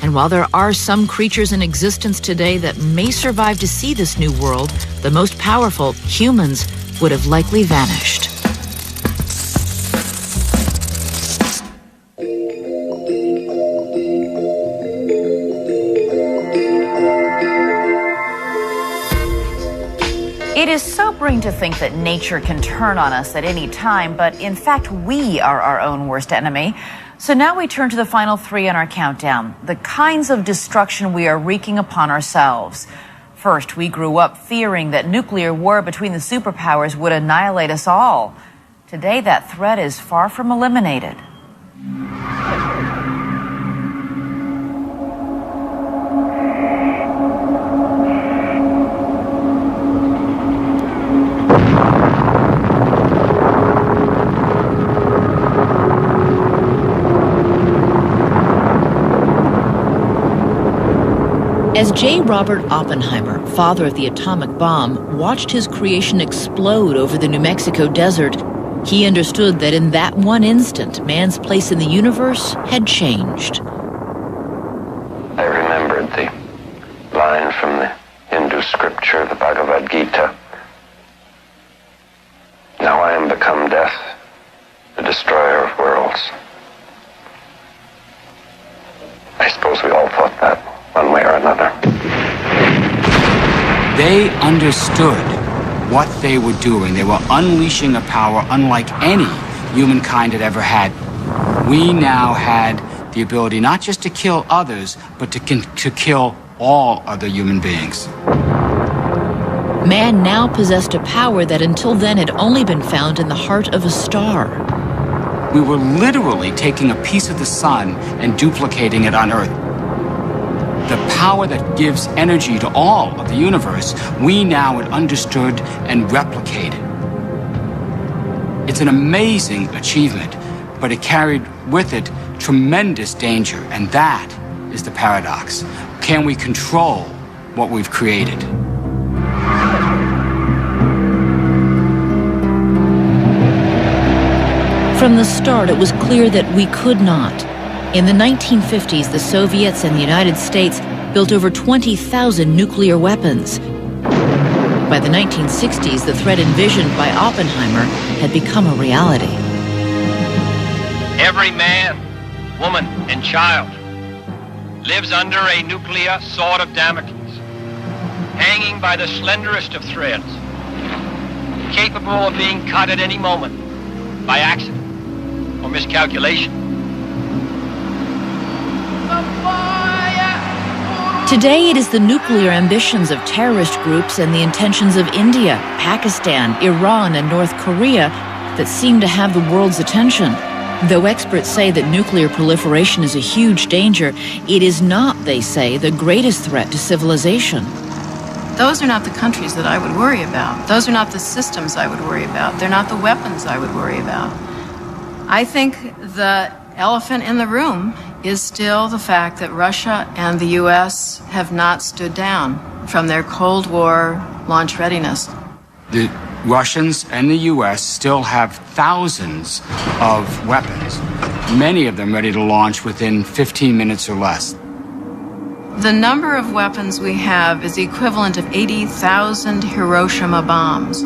And while there are some creatures in existence today that may survive to see this new world, the most powerful, humans, would have likely vanished. It is sobering to think that nature can turn on us at any time, but in fact, we are our own worst enemy. So now we turn to the final three on our countdown, the kinds of destruction we are wreaking upon ourselves. First, we grew up fearing that nuclear war between the superpowers would annihilate us all. Today, that threat is far from eliminated. As J. Robert Oppenheimer, father of the atomic bomb, watched his creation explode over the New Mexico desert, he understood that in that one instant, man's place in the universe had changed. I remembered the line from the Hindu scripture, the Bhagavad Gita. Now I am become death, the destroyer of worlds. I suppose we all thought that one way or another. They understood what they were doing. They were unleashing a power unlike any humankind had ever had. We now had the ability not just to kill others, but to kill all other human beings. Man now possessed a power that until then had only been found in the heart of a star. We were literally taking a piece of the sun and duplicating it on Earth. The power that gives energy to all of the universe, we now had understood and replicated. It's an amazing achievement, but it carried with it tremendous danger, and that is the paradox. Can we control what we've created? From the start, it was clear that we could not. In the 1950s, the Soviets and the United States built over 20,000 nuclear weapons. By the 1960s, the threat envisioned by Oppenheimer had become a reality. Every man, woman, and child lives under a nuclear sword of Damocles, hanging by the slenderest of threads, capable of being cut at any moment by accident or miscalculation. Today, it is the nuclear ambitions of terrorist groups and the intentions of India, Pakistan, Iran, and North Korea that seem to have the world's attention. Though experts say that nuclear proliferation is a huge danger, it is not, they say, the greatest threat to civilization. Those are not the countries that I would worry about. Those are not the systems I would worry about. They're not the weapons I would worry about. I think the elephant in the room is still the fact that Russia and the U.S. have not stood down from their Cold War launch readiness. The Russians and the U.S. still have thousands of weapons, many of them ready to launch within 15 minutes or less. The number of weapons we have is the equivalent of 80,000 Hiroshima bombs.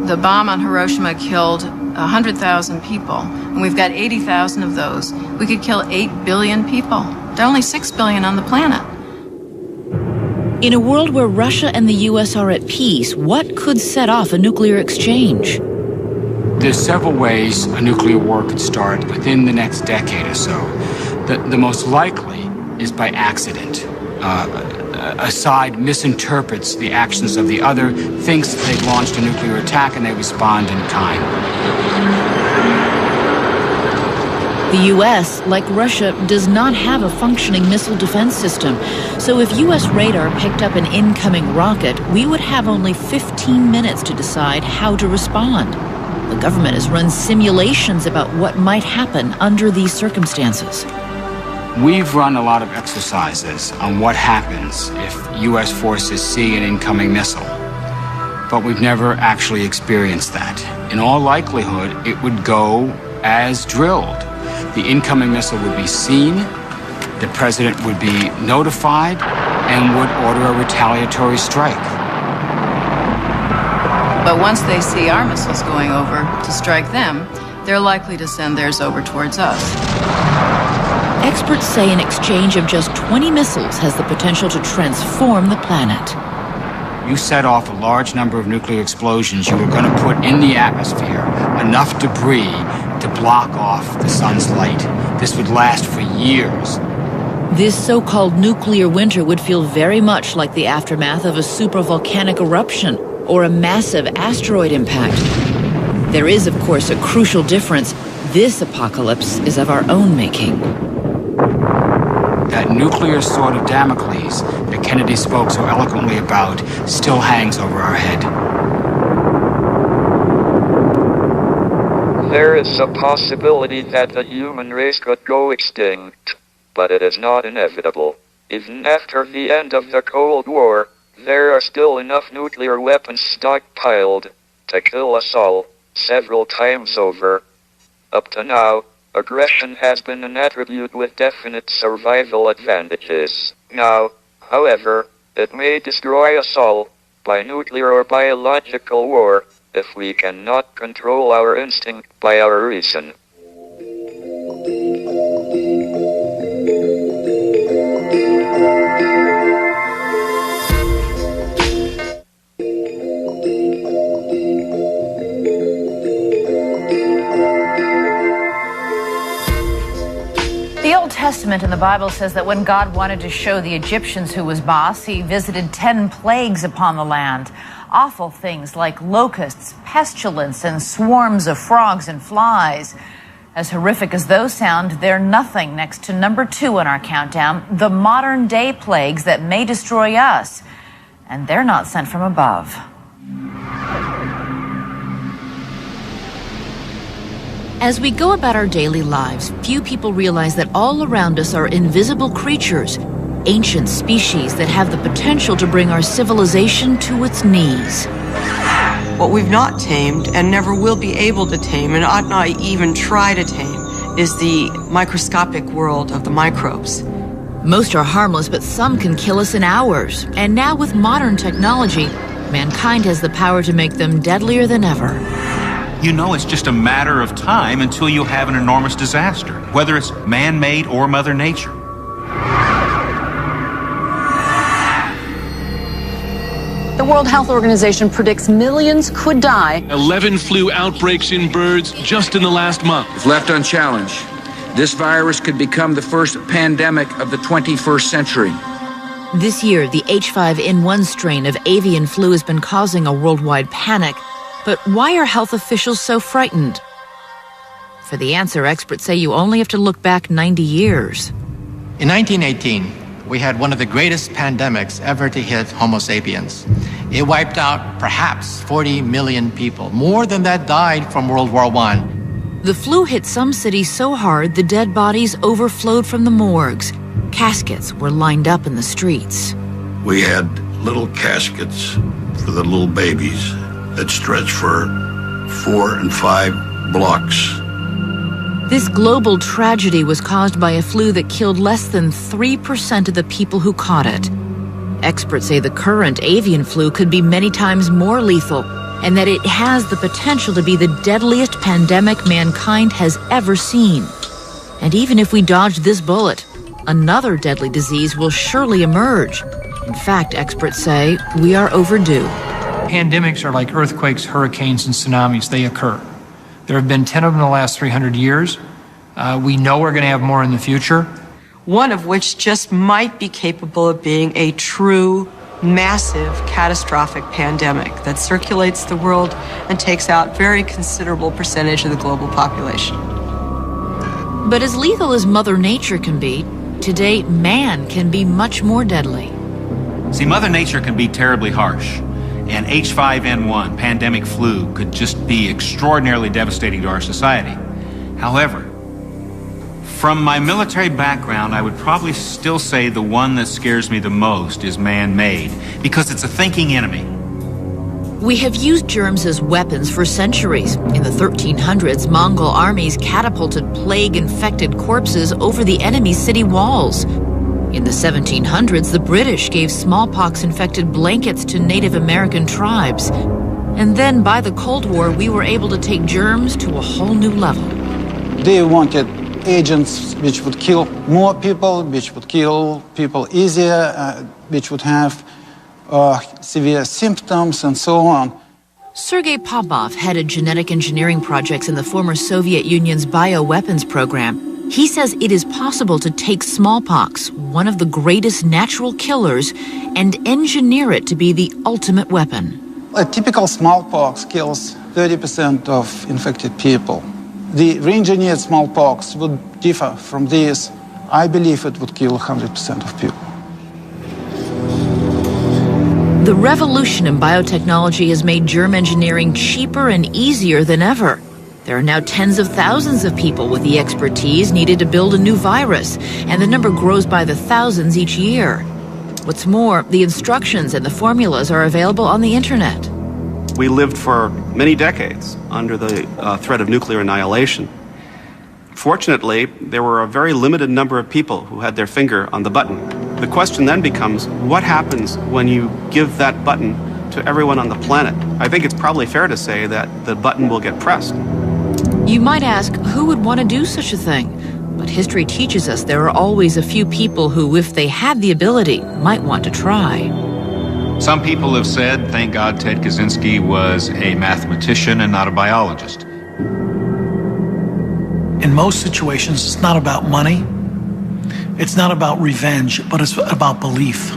The bomb on Hiroshima killed 100,000 people, and we've got 80,000 of those. We could kill 8 billion people. There are only 6 billion on the planet. In a world where Russia and the U.S. are at peace, what could set off a nuclear exchange? There's several ways a nuclear war could start within the next decade or so. The most likely is by accident. A side misinterprets the actions of the other, thinks they've launched a nuclear attack, and they respond in kind. The U.S., like Russia, does not have a functioning missile defense system. So if U.S. radar picked up an incoming rocket, we would have only 15 minutes to decide how to respond. The government has run simulations about what might happen under these circumstances. We've run a lot of exercises on what happens if U.S. forces see an incoming missile, but we've never actually experienced that. In all likelihood, it would go as drilled. The incoming missile would be seen, the president would be notified, and would order a retaliatory strike. But once they see our missiles going over to strike them, they're likely to send theirs over towards us. Experts say an exchange of just 20 missiles has the potential to transform the planet. You set off a large number of nuclear explosions, you were going to put in the atmosphere enough debris to block off the sun's light. This would last for years. This so-called nuclear winter would feel very much like the aftermath of a supervolcanic eruption or a massive asteroid impact. There is, of course, a crucial difference. This apocalypse is of our own making. That nuclear sword of Damocles that Kennedy spoke so eloquently about still hangs over our head. There is a possibility that the human race could go extinct, but it is not inevitable. Even after the end of the Cold War, there are still enough nuclear weapons stockpiled to kill us all several times over. Up to now, aggression has been an attribute with definite survival advantages. Now, however, it may destroy us all, by nuclear or biological war, if we cannot control our instinct by our reason. The Old Testament in the Bible says that when God wanted to show the Egyptians who was boss, he visited 10 plagues upon the land. Awful things like locusts, pestilence, and swarms of frogs and flies. As horrific as those sound, they're nothing next to number 2 on our countdown, the modern day plagues that may destroy us. And they're not sent from above. As we go about our daily lives, few people realize that all around us are invisible creatures, ancient species that have the potential to bring our civilization to its knees. What we've not tamed and never will be able to tame and ought not even try to tame is the microscopic world of the microbes. Most are harmless, but some can kill us in hours. And now with modern technology, mankind has the power to make them deadlier than ever. You know it's just a matter of time until you have an enormous disaster, whether it's man-made or Mother Nature. The World Health Organization predicts millions could die. 11 flu outbreaks in birds just in the last month. If left unchallenged, this virus could become the first pandemic of the 21st century. This year, the H5N1 strain of avian flu has been causing a worldwide panic. But why are health officials so frightened? For the answer, experts say you only have to look back 90 years. In 1918, we had one of the greatest pandemics ever to hit Homo sapiens. It wiped out perhaps 40 million people. More than that died from World War I. The flu hit some cities so hard the dead bodies overflowed from the morgues. Caskets were lined up in the streets. We had little caskets for the little babies that stretched for 4 and 5 blocks. This global tragedy was caused by a flu that killed less than 3% of the people who caught it. Experts say the current avian flu could be many times more lethal, and that it has the potential to be the deadliest pandemic mankind has ever seen. And even if we dodge this bullet, another deadly disease will surely emerge. In fact, experts say we are overdue. Pandemics are like earthquakes, hurricanes, and tsunamis. They occur. There have been 10 of them in the last 300 years. We know we're going to have more in the future. One of which just might be capable of being a true, massive, catastrophic pandemic that circulates the world and takes out very considerable percentage of the global population. But as lethal as Mother Nature can be, today man can be much more deadly. See, Mother Nature can be terribly harsh, and H5N1, pandemic flu, could just be extraordinarily devastating to our society. However, from my military background, I would probably still say the one that scares me the most is man-made, because it's a thinking enemy. We have used germs as weapons for centuries. In the 1300s, Mongol armies catapulted plague-infected corpses over the enemy's city walls. In the 1700s, the British gave smallpox-infected blankets to Native American tribes. And then, by the Cold War, we were able to take germs to a whole new level. They wanted agents which would kill more people, which would kill people easier, which would have severe symptoms, and so on. Sergei Popov headed genetic engineering projects in the former Soviet Union's bioweapons program. He says it is possible to take smallpox, one of the greatest natural killers, and engineer it to be the ultimate weapon. A typical smallpox kills 30% of infected people. The re-engineered smallpox would differ from this. I believe it would kill 100% of people. The revolution in biotechnology has made germ engineering cheaper and easier than ever. There are now tens of thousands of people with the expertise needed to build a new virus, and the number grows by the thousands each year. What's more, the instructions and the formulas are available on the internet. We lived for many decades under the threat of nuclear annihilation. Fortunately, there were a very limited number of people who had their finger on the button. The question then becomes, what happens when you give that button to everyone on the planet? I think it's probably fair to say that the button will get pressed. You might ask, who would want to do such a thing? But history teaches us there are always a few people who, if they had the ability, might want to try. Some people have said, thank God Ted Kaczynski was a mathematician and not a biologist. In most situations, it's not about money, it's not about revenge, but it's about belief.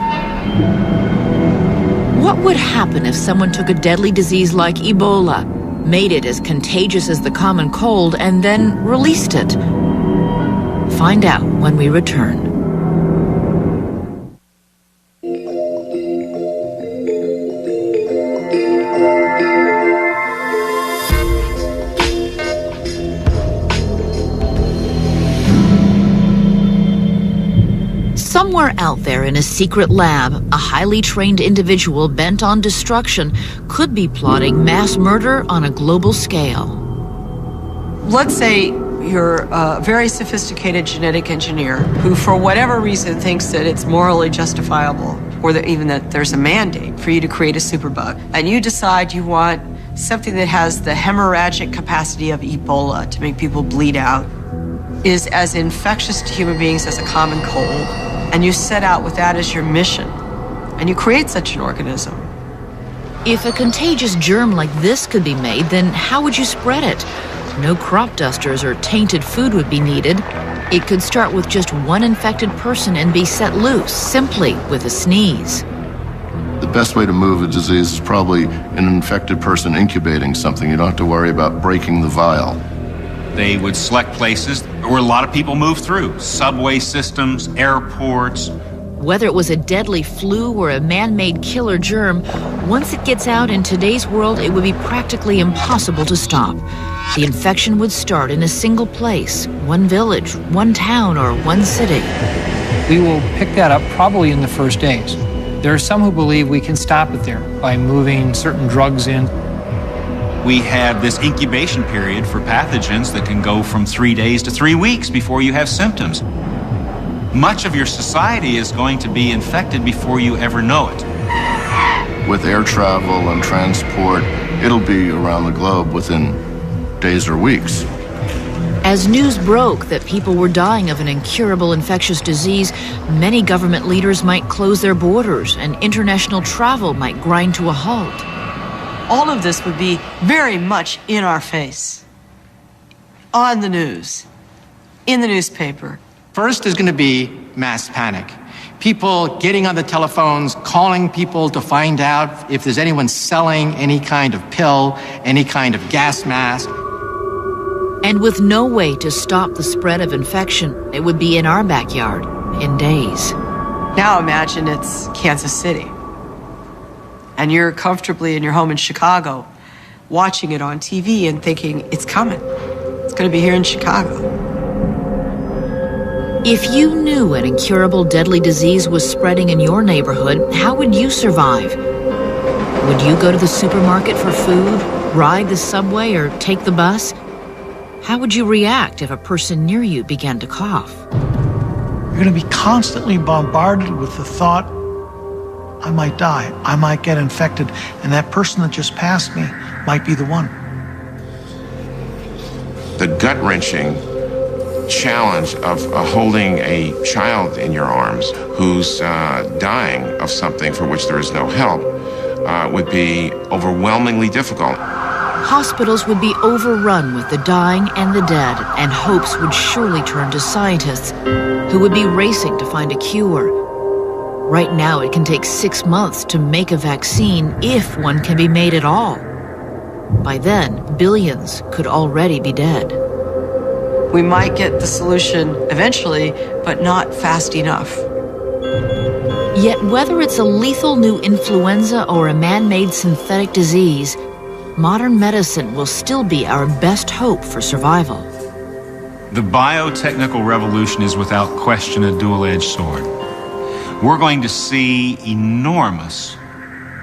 What would happen if someone took a deadly disease like Ebola, made it as contagious as the common cold, and then released it? Find out when we return. Somewhere out there in a secret lab, a highly trained individual bent on destruction could be plotting mass murder on a global scale. Let's say you're a very sophisticated genetic engineer who, for whatever reason, thinks that it's morally justifiable, or that even that there's a mandate for you to create a superbug. And you decide you want something that has the hemorrhagic capacity of Ebola to make people bleed out, is as infectious to human beings as a common cold. And you set out with that as your mission, and you create such an organism. If a contagious germ like this could be made, then how would you spread it? No crop dusters or tainted food would be needed. It could start with just one infected person and be set loose, simply with a sneeze. The best way to move a disease is probably an infected person incubating something. You don't have to worry about breaking the vial. They would select places where a lot of people move through. Subway systems, airports. Whether it was a deadly flu or a man-made killer germ, once it gets out in today's world, it would be practically impossible to stop. The infection would start in a single place, one village, one town, or one city. We will pick that up probably in the first days. There are some who believe we can stop it there by moving certain drugs in. We have this incubation period for pathogens that can go from 3 days to 3 weeks before you have symptoms. Much of your society is going to be infected before you ever know it. With air travel and transport, it'll be around the globe within days or weeks. As news broke that people were dying of an incurable infectious disease, many government leaders might close their borders and international travel might grind to a halt. All of this would be very much in our face, on the news, in the newspaper. First is going to be mass panic. People getting on the telephones, calling people to find out if there's anyone selling any kind of pill, any kind of gas mask. And with no way to stop the spread of infection, it would be in our backyard in days. Now imagine it's Kansas City, and you're comfortably in your home in Chicago, watching it on TV and thinking, it's coming. It's going to be here in Chicago. If you knew an incurable deadly disease was spreading in your neighborhood, how would you survive? Would you go to the supermarket for food, ride the subway, or take the bus? How would you react if a person near you began to cough? You're going to be constantly bombarded with the thought, I might die, I might get infected, and that person that just passed me might be the one. The gut-wrenching challenge of holding a child in your arms who's dying of something for which there is no help would be overwhelmingly difficult. Hospitals would be overrun with the dying and the dead, and hopes would surely turn to scientists who would be racing to find a cure. Right now, it can take 6 months to make a vaccine, if one can be made at all. By then, billions could already be dead. We might get the solution eventually, but not fast enough. Yet whether it's a lethal new influenza or a man-made synthetic disease, modern medicine will still be our best hope for survival. The biotechnical revolution is without question a dual-edged sword. We're going to see enormous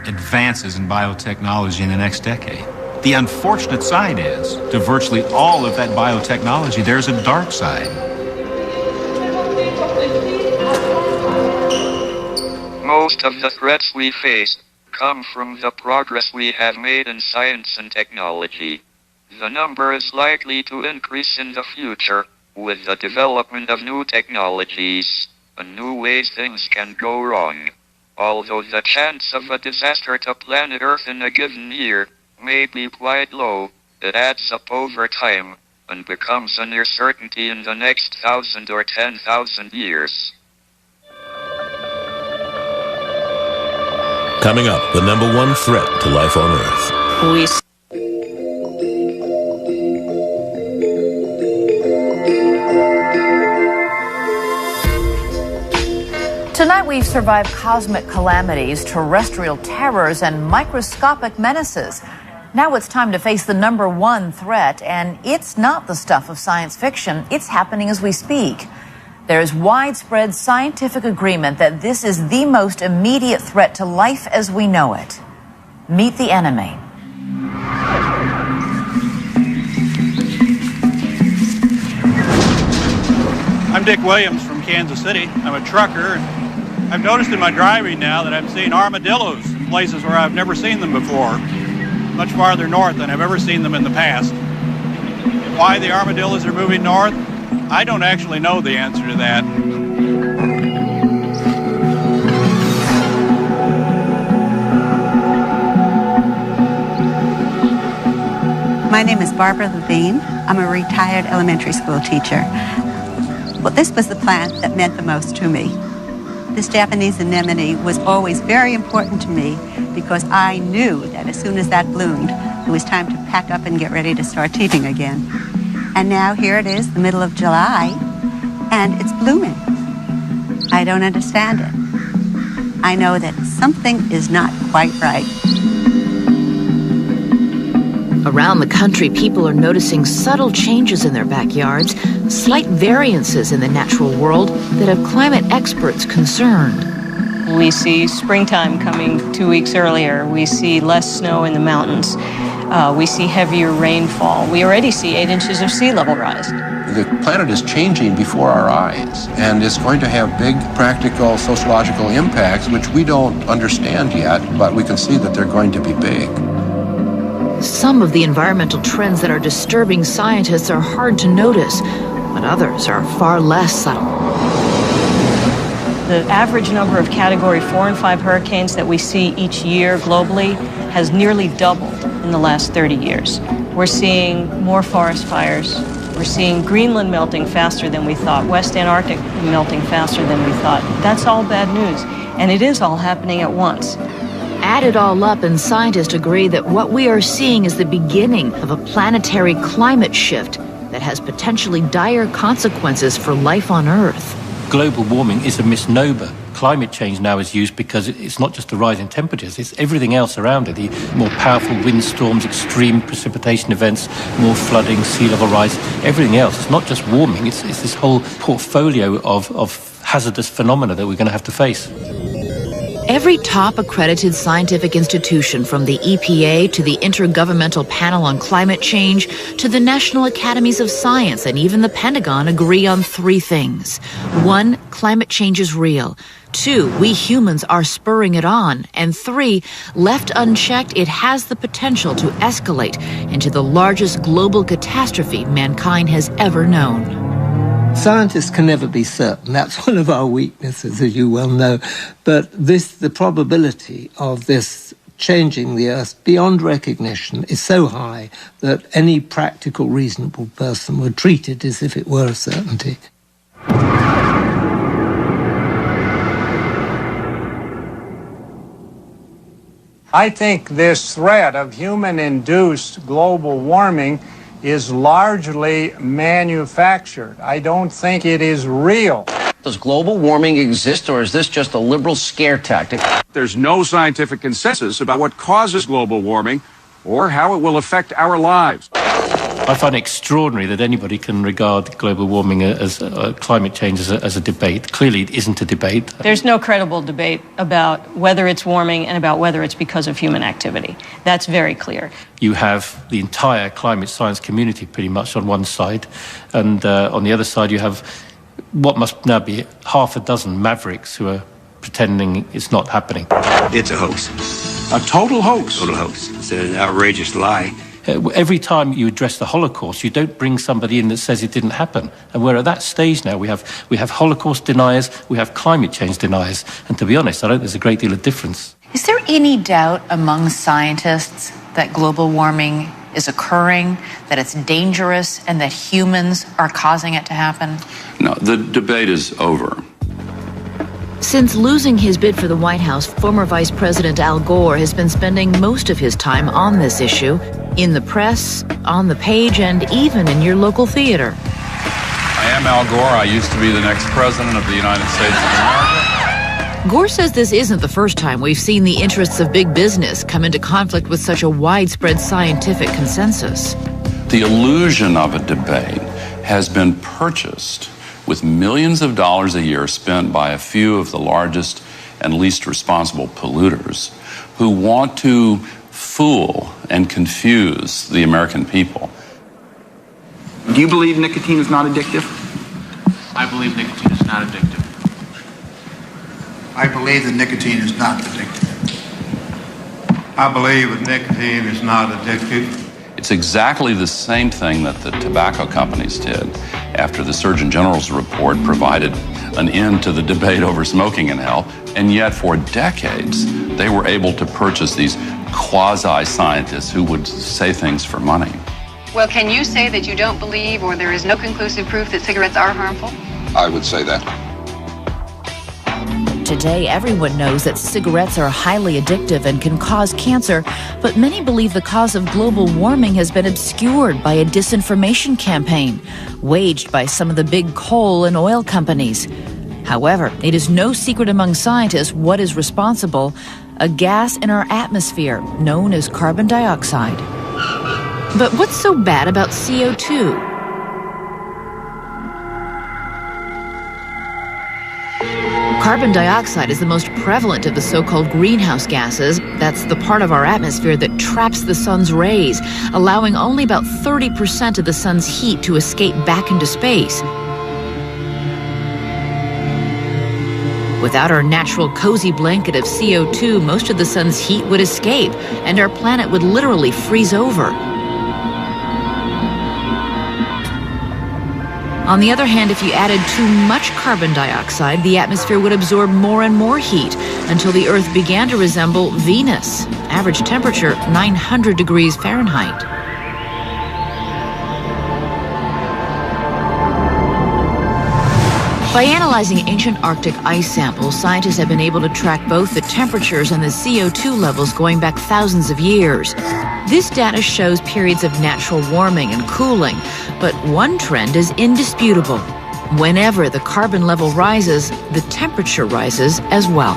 advances in biotechnology in the next decade. The unfortunate side is, to virtually all of that biotechnology, there's a dark side. Most of the threats we face come from the progress we have made in science and technology. The number is likely to increase in the future with the development of new technologies and new ways things can go wrong. Although the chance of a disaster to planet Earth in a given year may be quite low, it adds up over time and becomes a near certainty in the next 1,000 or 10,000 years. Coming up, the number one threat to life on Earth. Tonight we've survived cosmic calamities, terrestrial terrors, and microscopic menaces. Now it's time to face the number one threat, and it's not the stuff of science fiction. It's happening as we speak. There is widespread scientific agreement that this is the most immediate threat to life as we know it. Meet the enemy. I'm Dick Williams from Kansas City. I'm a trucker, and I've noticed in my driving now that I'm seeing armadillos in places where I've never seen them before, much farther north than I've ever seen them in the past. Why the armadillos are moving north? I don't actually know the answer to that. My name is Barbara Levine. I'm a retired elementary school teacher. Well, this was the plant that meant the most to me. This Japanese anemone was always very important to me because I knew that as soon as that bloomed, it was time to pack up and get ready to start teaching again. And now here it is, the middle of July, and it's blooming. I don't understand it. I know that something is not quite right. Around the country, people are noticing subtle changes in their backyards, slight variances in the natural world that have climate experts concerned. We see springtime coming 2 weeks earlier. We see less snow in the mountains. We see heavier rainfall. We already see 8 inches of sea level rise. The planet is changing before our eyes, and it's going to have big practical sociological impacts, which we don't understand yet, but we can see that they're going to be big. Some of the environmental trends that are disturbing scientists are hard to notice, but others are far less subtle. The average number of Category 4 and 5 hurricanes that we see each year globally has nearly doubled in the last 30 years. We're seeing more forest fires. We're seeing Greenland melting faster than we thought, West Antarctic melting faster than we thought. That's all bad news, and it is all happening at once. Add it all up, and scientists agree that what we are seeing is the beginning of a planetary climate shift that has potentially dire consequences for life on Earth. Global warming is a misnomer. Climate change now is used because it's not just a rise in temperatures, it's everything else around it. The more powerful windstorms, extreme precipitation events, more flooding, sea level rise, everything else. It's not just warming, it's this whole portfolio of hazardous phenomena that we're going to have to face. Every top accredited scientific institution, from the EPA to the Intergovernmental Panel on Climate Change to the National Academies of Science and even the Pentagon, agree on 3 things. 1, climate change is real. 2, we humans are spurring it on. And 3, left unchecked, it has the potential to escalate into the largest global catastrophe mankind has ever known. Scientists can never be certain. That's one of our weaknesses, as you well know. But the probability of this changing the Earth beyond recognition is so high that any practical, reasonable person would treat it as if it were a certainty. I think this threat of human-induced global warming is largely manufactured. I don't think it is real. Does global warming exist, or is this just a liberal scare tactic? There's no scientific consensus about what causes global warming or how it will affect our lives. I find it extraordinary that anybody can regard global warming as climate change as a debate. Clearly, it isn't a debate. There's no credible debate about whether it's warming and about whether it's because of human activity. That's very clear. You have the entire climate science community pretty much on one side, and on the other side you have what must now be half a dozen mavericks who are pretending it's not happening. It's a hoax. A total hoax. Total hoax. It's an outrageous lie. Every time you address the Holocaust, you don't bring somebody in that says it didn't happen. And we're at that stage now. We have Holocaust deniers, we have climate change deniers. And to be honest, I don't think there's a great deal of difference. Is there any doubt among scientists that global warming is occurring, that it's dangerous, and that humans are causing it to happen? No, the debate is over. Since losing his bid for the White House, former Vice President Al Gore has been spending most of his time on this issue, in the press, on the page, and even in your local theater. I am Al Gore. I used to be the next president of the United States of America. Gore says this isn't the first time we've seen the interests of big business come into conflict with such a widespread scientific consensus. The illusion of a debate has been purchased with millions of dollars a year spent by a few of the largest and least responsible polluters who want to fool and confuse the American people. Do you believe nicotine is not addictive? I believe nicotine is not addictive. I believe that nicotine is not addictive. I believe that nicotine is not addictive. It's exactly the same thing that the tobacco companies did after the Surgeon General's report provided an end to the debate over smoking in health. And yet for decades, they were able to purchase these quasi-scientists who would say things for money. Well, can you say that you don't believe, or there is no conclusive proof that cigarettes are harmful? I would say that. Today, everyone knows that cigarettes are highly addictive and can cause cancer, but many believe the cause of global warming has been obscured by a disinformation campaign waged by some of the big coal and oil companies. However, it is no secret among scientists what is responsible: a gas in our atmosphere known as carbon dioxide. But what's so bad about CO2? Carbon dioxide is the most prevalent of the so-called greenhouse gases. That's the part of our atmosphere that traps the sun's rays, allowing only about 30% of the sun's heat to escape back into space. Without our natural cozy blanket of CO2, most of the sun's heat would escape, and our planet would literally freeze over. On the other hand, if you added too much carbon dioxide, the atmosphere would absorb more and more heat until the Earth began to resemble Venus, average temperature 900 degrees Fahrenheit. By analyzing ancient Arctic ice samples, scientists have been able to track both the temperatures and the CO2 levels going back thousands of years. This data shows periods of natural warming and cooling, but one trend is indisputable. Whenever the carbon level rises, the temperature rises as well.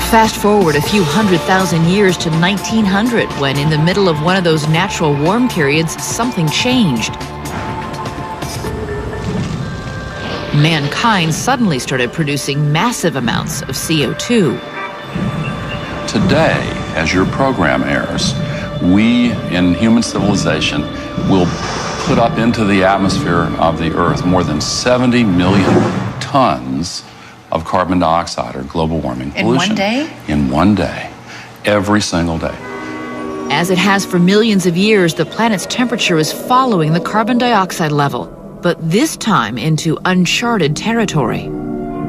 Fast forward a few 100,000 years to 1900, when in the middle of one of those natural warm periods, something changed. Mankind suddenly started producing massive amounts of CO2. Today, as your program airs, we in human civilization will put up into the atmosphere of the Earth more than 70 million tons of carbon dioxide or global warming pollution. In one day? In one day. Every single day. As it has for millions of years, the planet's temperature is following the carbon dioxide level, but this time into uncharted territory.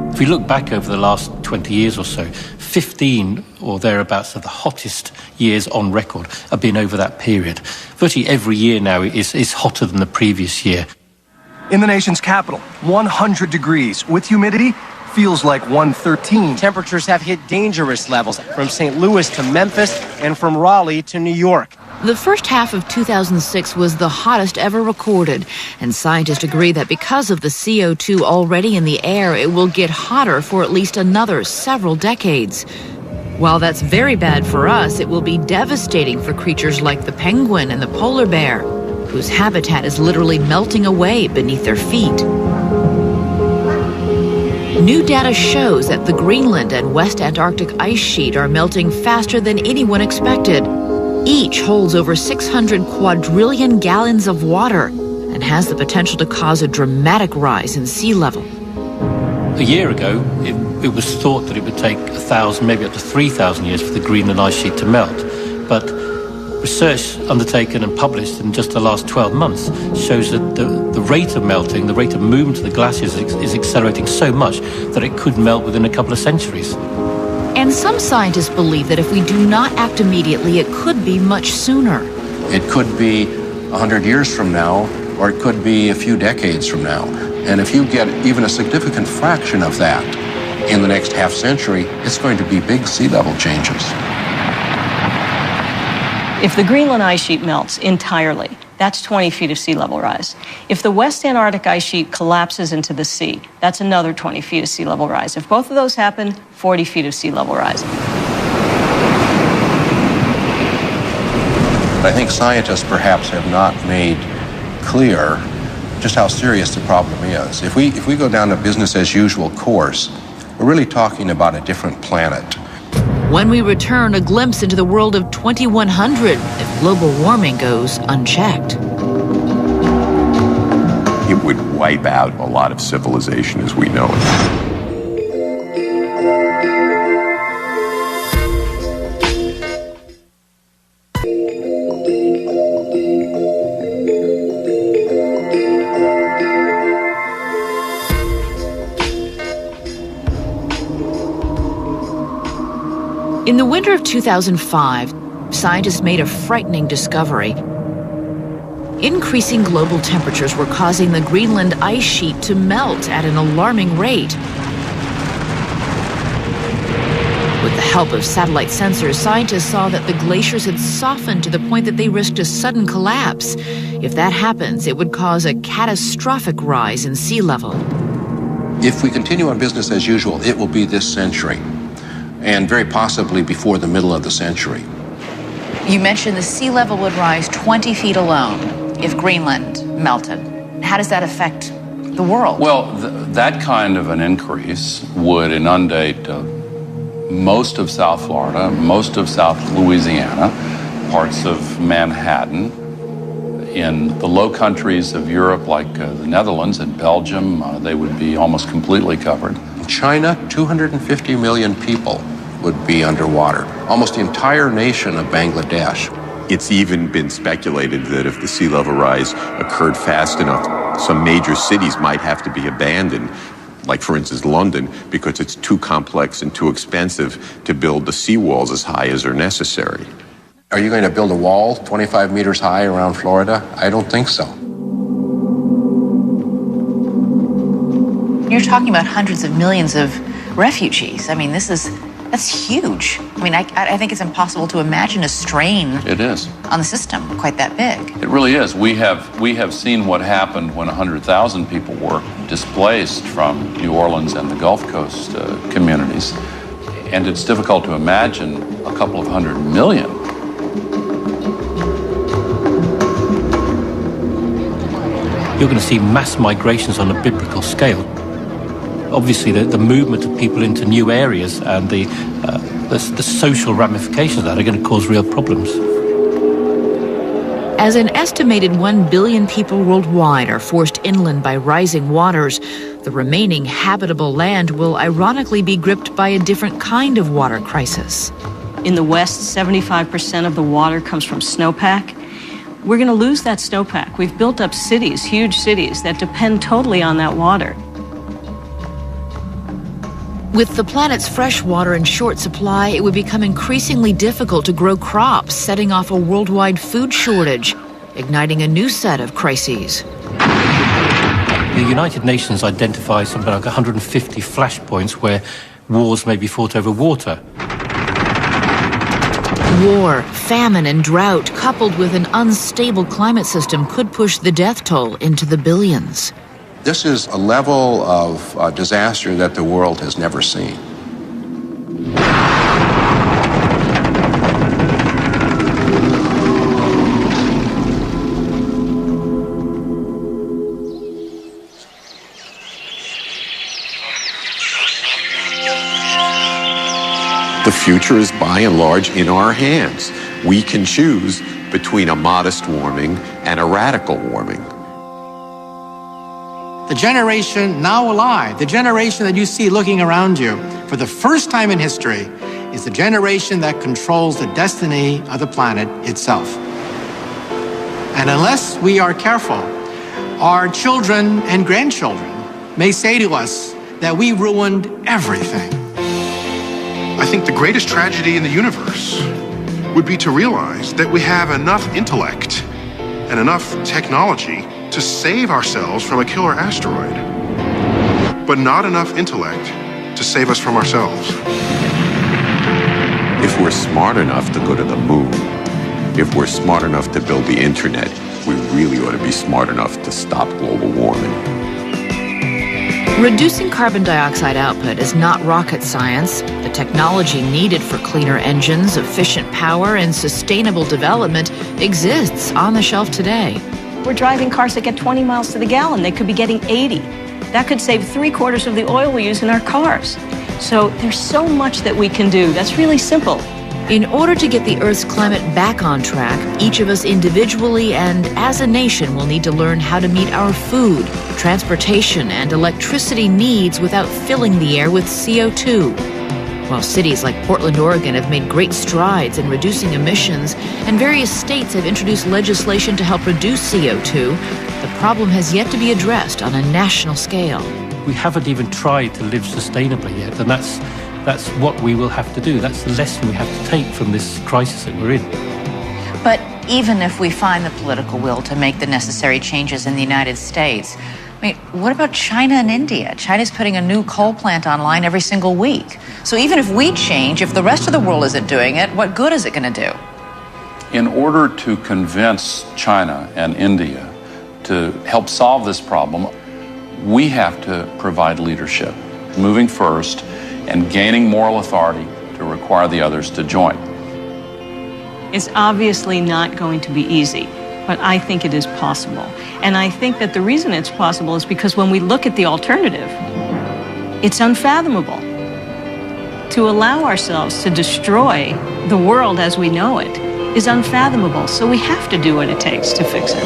If we look back over the last 20 years or so, 15 or thereabouts of the hottest years on record have been over that period. Virtually every year now is hotter than the previous year. In the nation's capital, 100 degrees with humidity feels like 113. Temperatures have hit dangerous levels from St. Louis to Memphis and from Raleigh to New York. The first half of 2006 was the hottest ever recorded, and scientists agree that because of the CO2 already in the air, it will get hotter for at least another several decades. While that's very bad for us, it will be devastating for creatures like the penguin and the polar bear, whose habitat is literally melting away beneath their feet. New data shows that the Greenland and West Antarctic ice sheet are melting faster than anyone expected. Each holds over 600 quadrillion gallons of water and has the potential to cause a dramatic rise in sea level. A year ago, it was thought that it would take 1,000, maybe up to 3,000 years for the Greenland ice sheet to melt. But research undertaken and published in just the last 12 months shows that the rate of melting, the rate of movement of the glaciers is accelerating so much that it could melt within a couple of centuries. And some scientists believe that if we do not act immediately, it could be much sooner. It could be 100 years from now, or it could be a few decades from now. And if you get even a significant fraction of that in the next half century, it's going to be big sea level changes. If the Greenland ice sheet melts entirely, that's 20 feet of sea level rise. If the West Antarctic ice sheet collapses into the sea, that's another 20 feet of sea level rise. If both of those happen, 40 feet of sea level rise. I think scientists perhaps have not made clear just how serious the problem is. If we go down a business as usual course, we're really talking about a different planet. When we return, a glimpse into the world of 2100 if global warming goes unchecked. It would wipe out a lot of civilization as we know it. In the winter of 2005, scientists made a frightening discovery. Increasing global temperatures were causing the Greenland ice sheet to melt at an alarming rate. With the help of satellite sensors, scientists saw that the glaciers had softened to the point that they risked a sudden collapse. If that happens, it would cause a catastrophic rise in sea level. If we continue on business as usual, it will be this century and very possibly before the middle of the century. You mentioned the sea level would rise 20 feet alone if Greenland melted. How does that affect the world? Well, that kind of an increase would inundate most of South Florida, most of South Louisiana, parts of Manhattan. In the Low Countries of Europe, like the Netherlands and Belgium, they would be almost completely covered. In China, 250 million people would be underwater, almost the entire nation of Bangladesh. It's even been speculated that if the sea level rise occurred fast enough, some major cities might have to be abandoned, like for instance London, because it's too complex and too expensive to build the seawalls as high as are necessary. Are you going to build a wall 25 meters high around Florida? I don't think so. You're talking about hundreds of millions of refugees. I mean, that's huge. I mean, I think it's impossible to imagine a strain It is. on the system quite that big. It really is. We have seen what happened when 100,000 people were displaced from New Orleans and the Gulf Coast communities. And it's difficult to imagine a couple of 100 million. You're going to see mass migrations on a biblical scale. Obviously, the movement of people into new areas and the social ramifications of that are going to cause real problems. As an estimated 1 billion people worldwide are forced inland by rising waters, the remaining habitable land will ironically be gripped by a different kind of water crisis. In the West, 75% of the water comes from snowpack. We're going to lose that snowpack. We've built up cities, huge cities, that depend totally on that water. With the planet's fresh water in short supply, it would become increasingly difficult to grow crops, setting off a worldwide food shortage, igniting a new set of crises. The United Nations identifies something like 150 flashpoints where wars may be fought over water. War, famine, and drought, coupled with an unstable climate system, could push the death toll into the billions. This is a level of disaster that the world has never seen. The future is by and large in our hands. We can choose between a modest warming and a radical warming. The generation now alive, the generation that you see looking around you for the first time in history, is the generation that controls the destiny of the planet itself. And unless we are careful, our children and grandchildren may say to us that we ruined everything. I think the greatest tragedy in the universe would be to realize that we have enough intellect and enough technology to save ourselves from a killer asteroid, but not enough intellect to save us from ourselves. If we're smart enough to go to the moon, if we're smart enough to build the internet, we really ought to be smart enough to stop global warming. Reducing carbon dioxide output is not rocket science. The technology needed for cleaner engines, efficient power, and sustainable development exists on the shelf today. We're driving cars that get 20 miles to the gallon. They could be getting 80. That could save 3/4 of the oil we use in our cars. So there's so much that we can do. That's really simple. In order to get the Earth's climate back on track, each of us individually and as a nation will need to learn how to meet our food, transportation, and electricity needs without filling the air with CO2. While cities like Portland, Oregon have made great strides in reducing emissions, and various states have introduced legislation to help reduce CO2, the problem has yet to be addressed on a national scale. We haven't even tried to live sustainably yet, and that's what we will have to do. That's the lesson we have to take from this crisis that we're in. But even if we find the political will to make the necessary changes in the United States, I mean, what about China and India? China's putting a new coal plant online every single week. So even if we change, if the rest of the world isn't doing it, what good is it going to do? In order to convince China and India to help solve this problem, we have to provide leadership, moving first and gaining moral authority to require the others to join. It's obviously not going to be easy, but I think it is possible. And I think that the reason it's possible is because when we look at the alternative, it's unfathomable. To allow ourselves to destroy the world as we know it is unfathomable, so we have to do what it takes to fix it.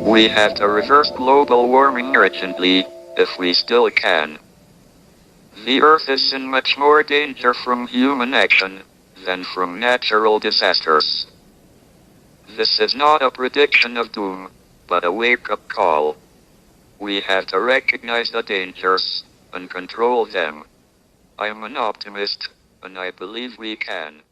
We have to reverse global warming urgently, if we still can. The Earth is in much more danger from human action than from natural disasters. This is not a prediction of doom, but a wake-up call. We have to recognize the dangers and control them. I'm an optimist, and I believe we can.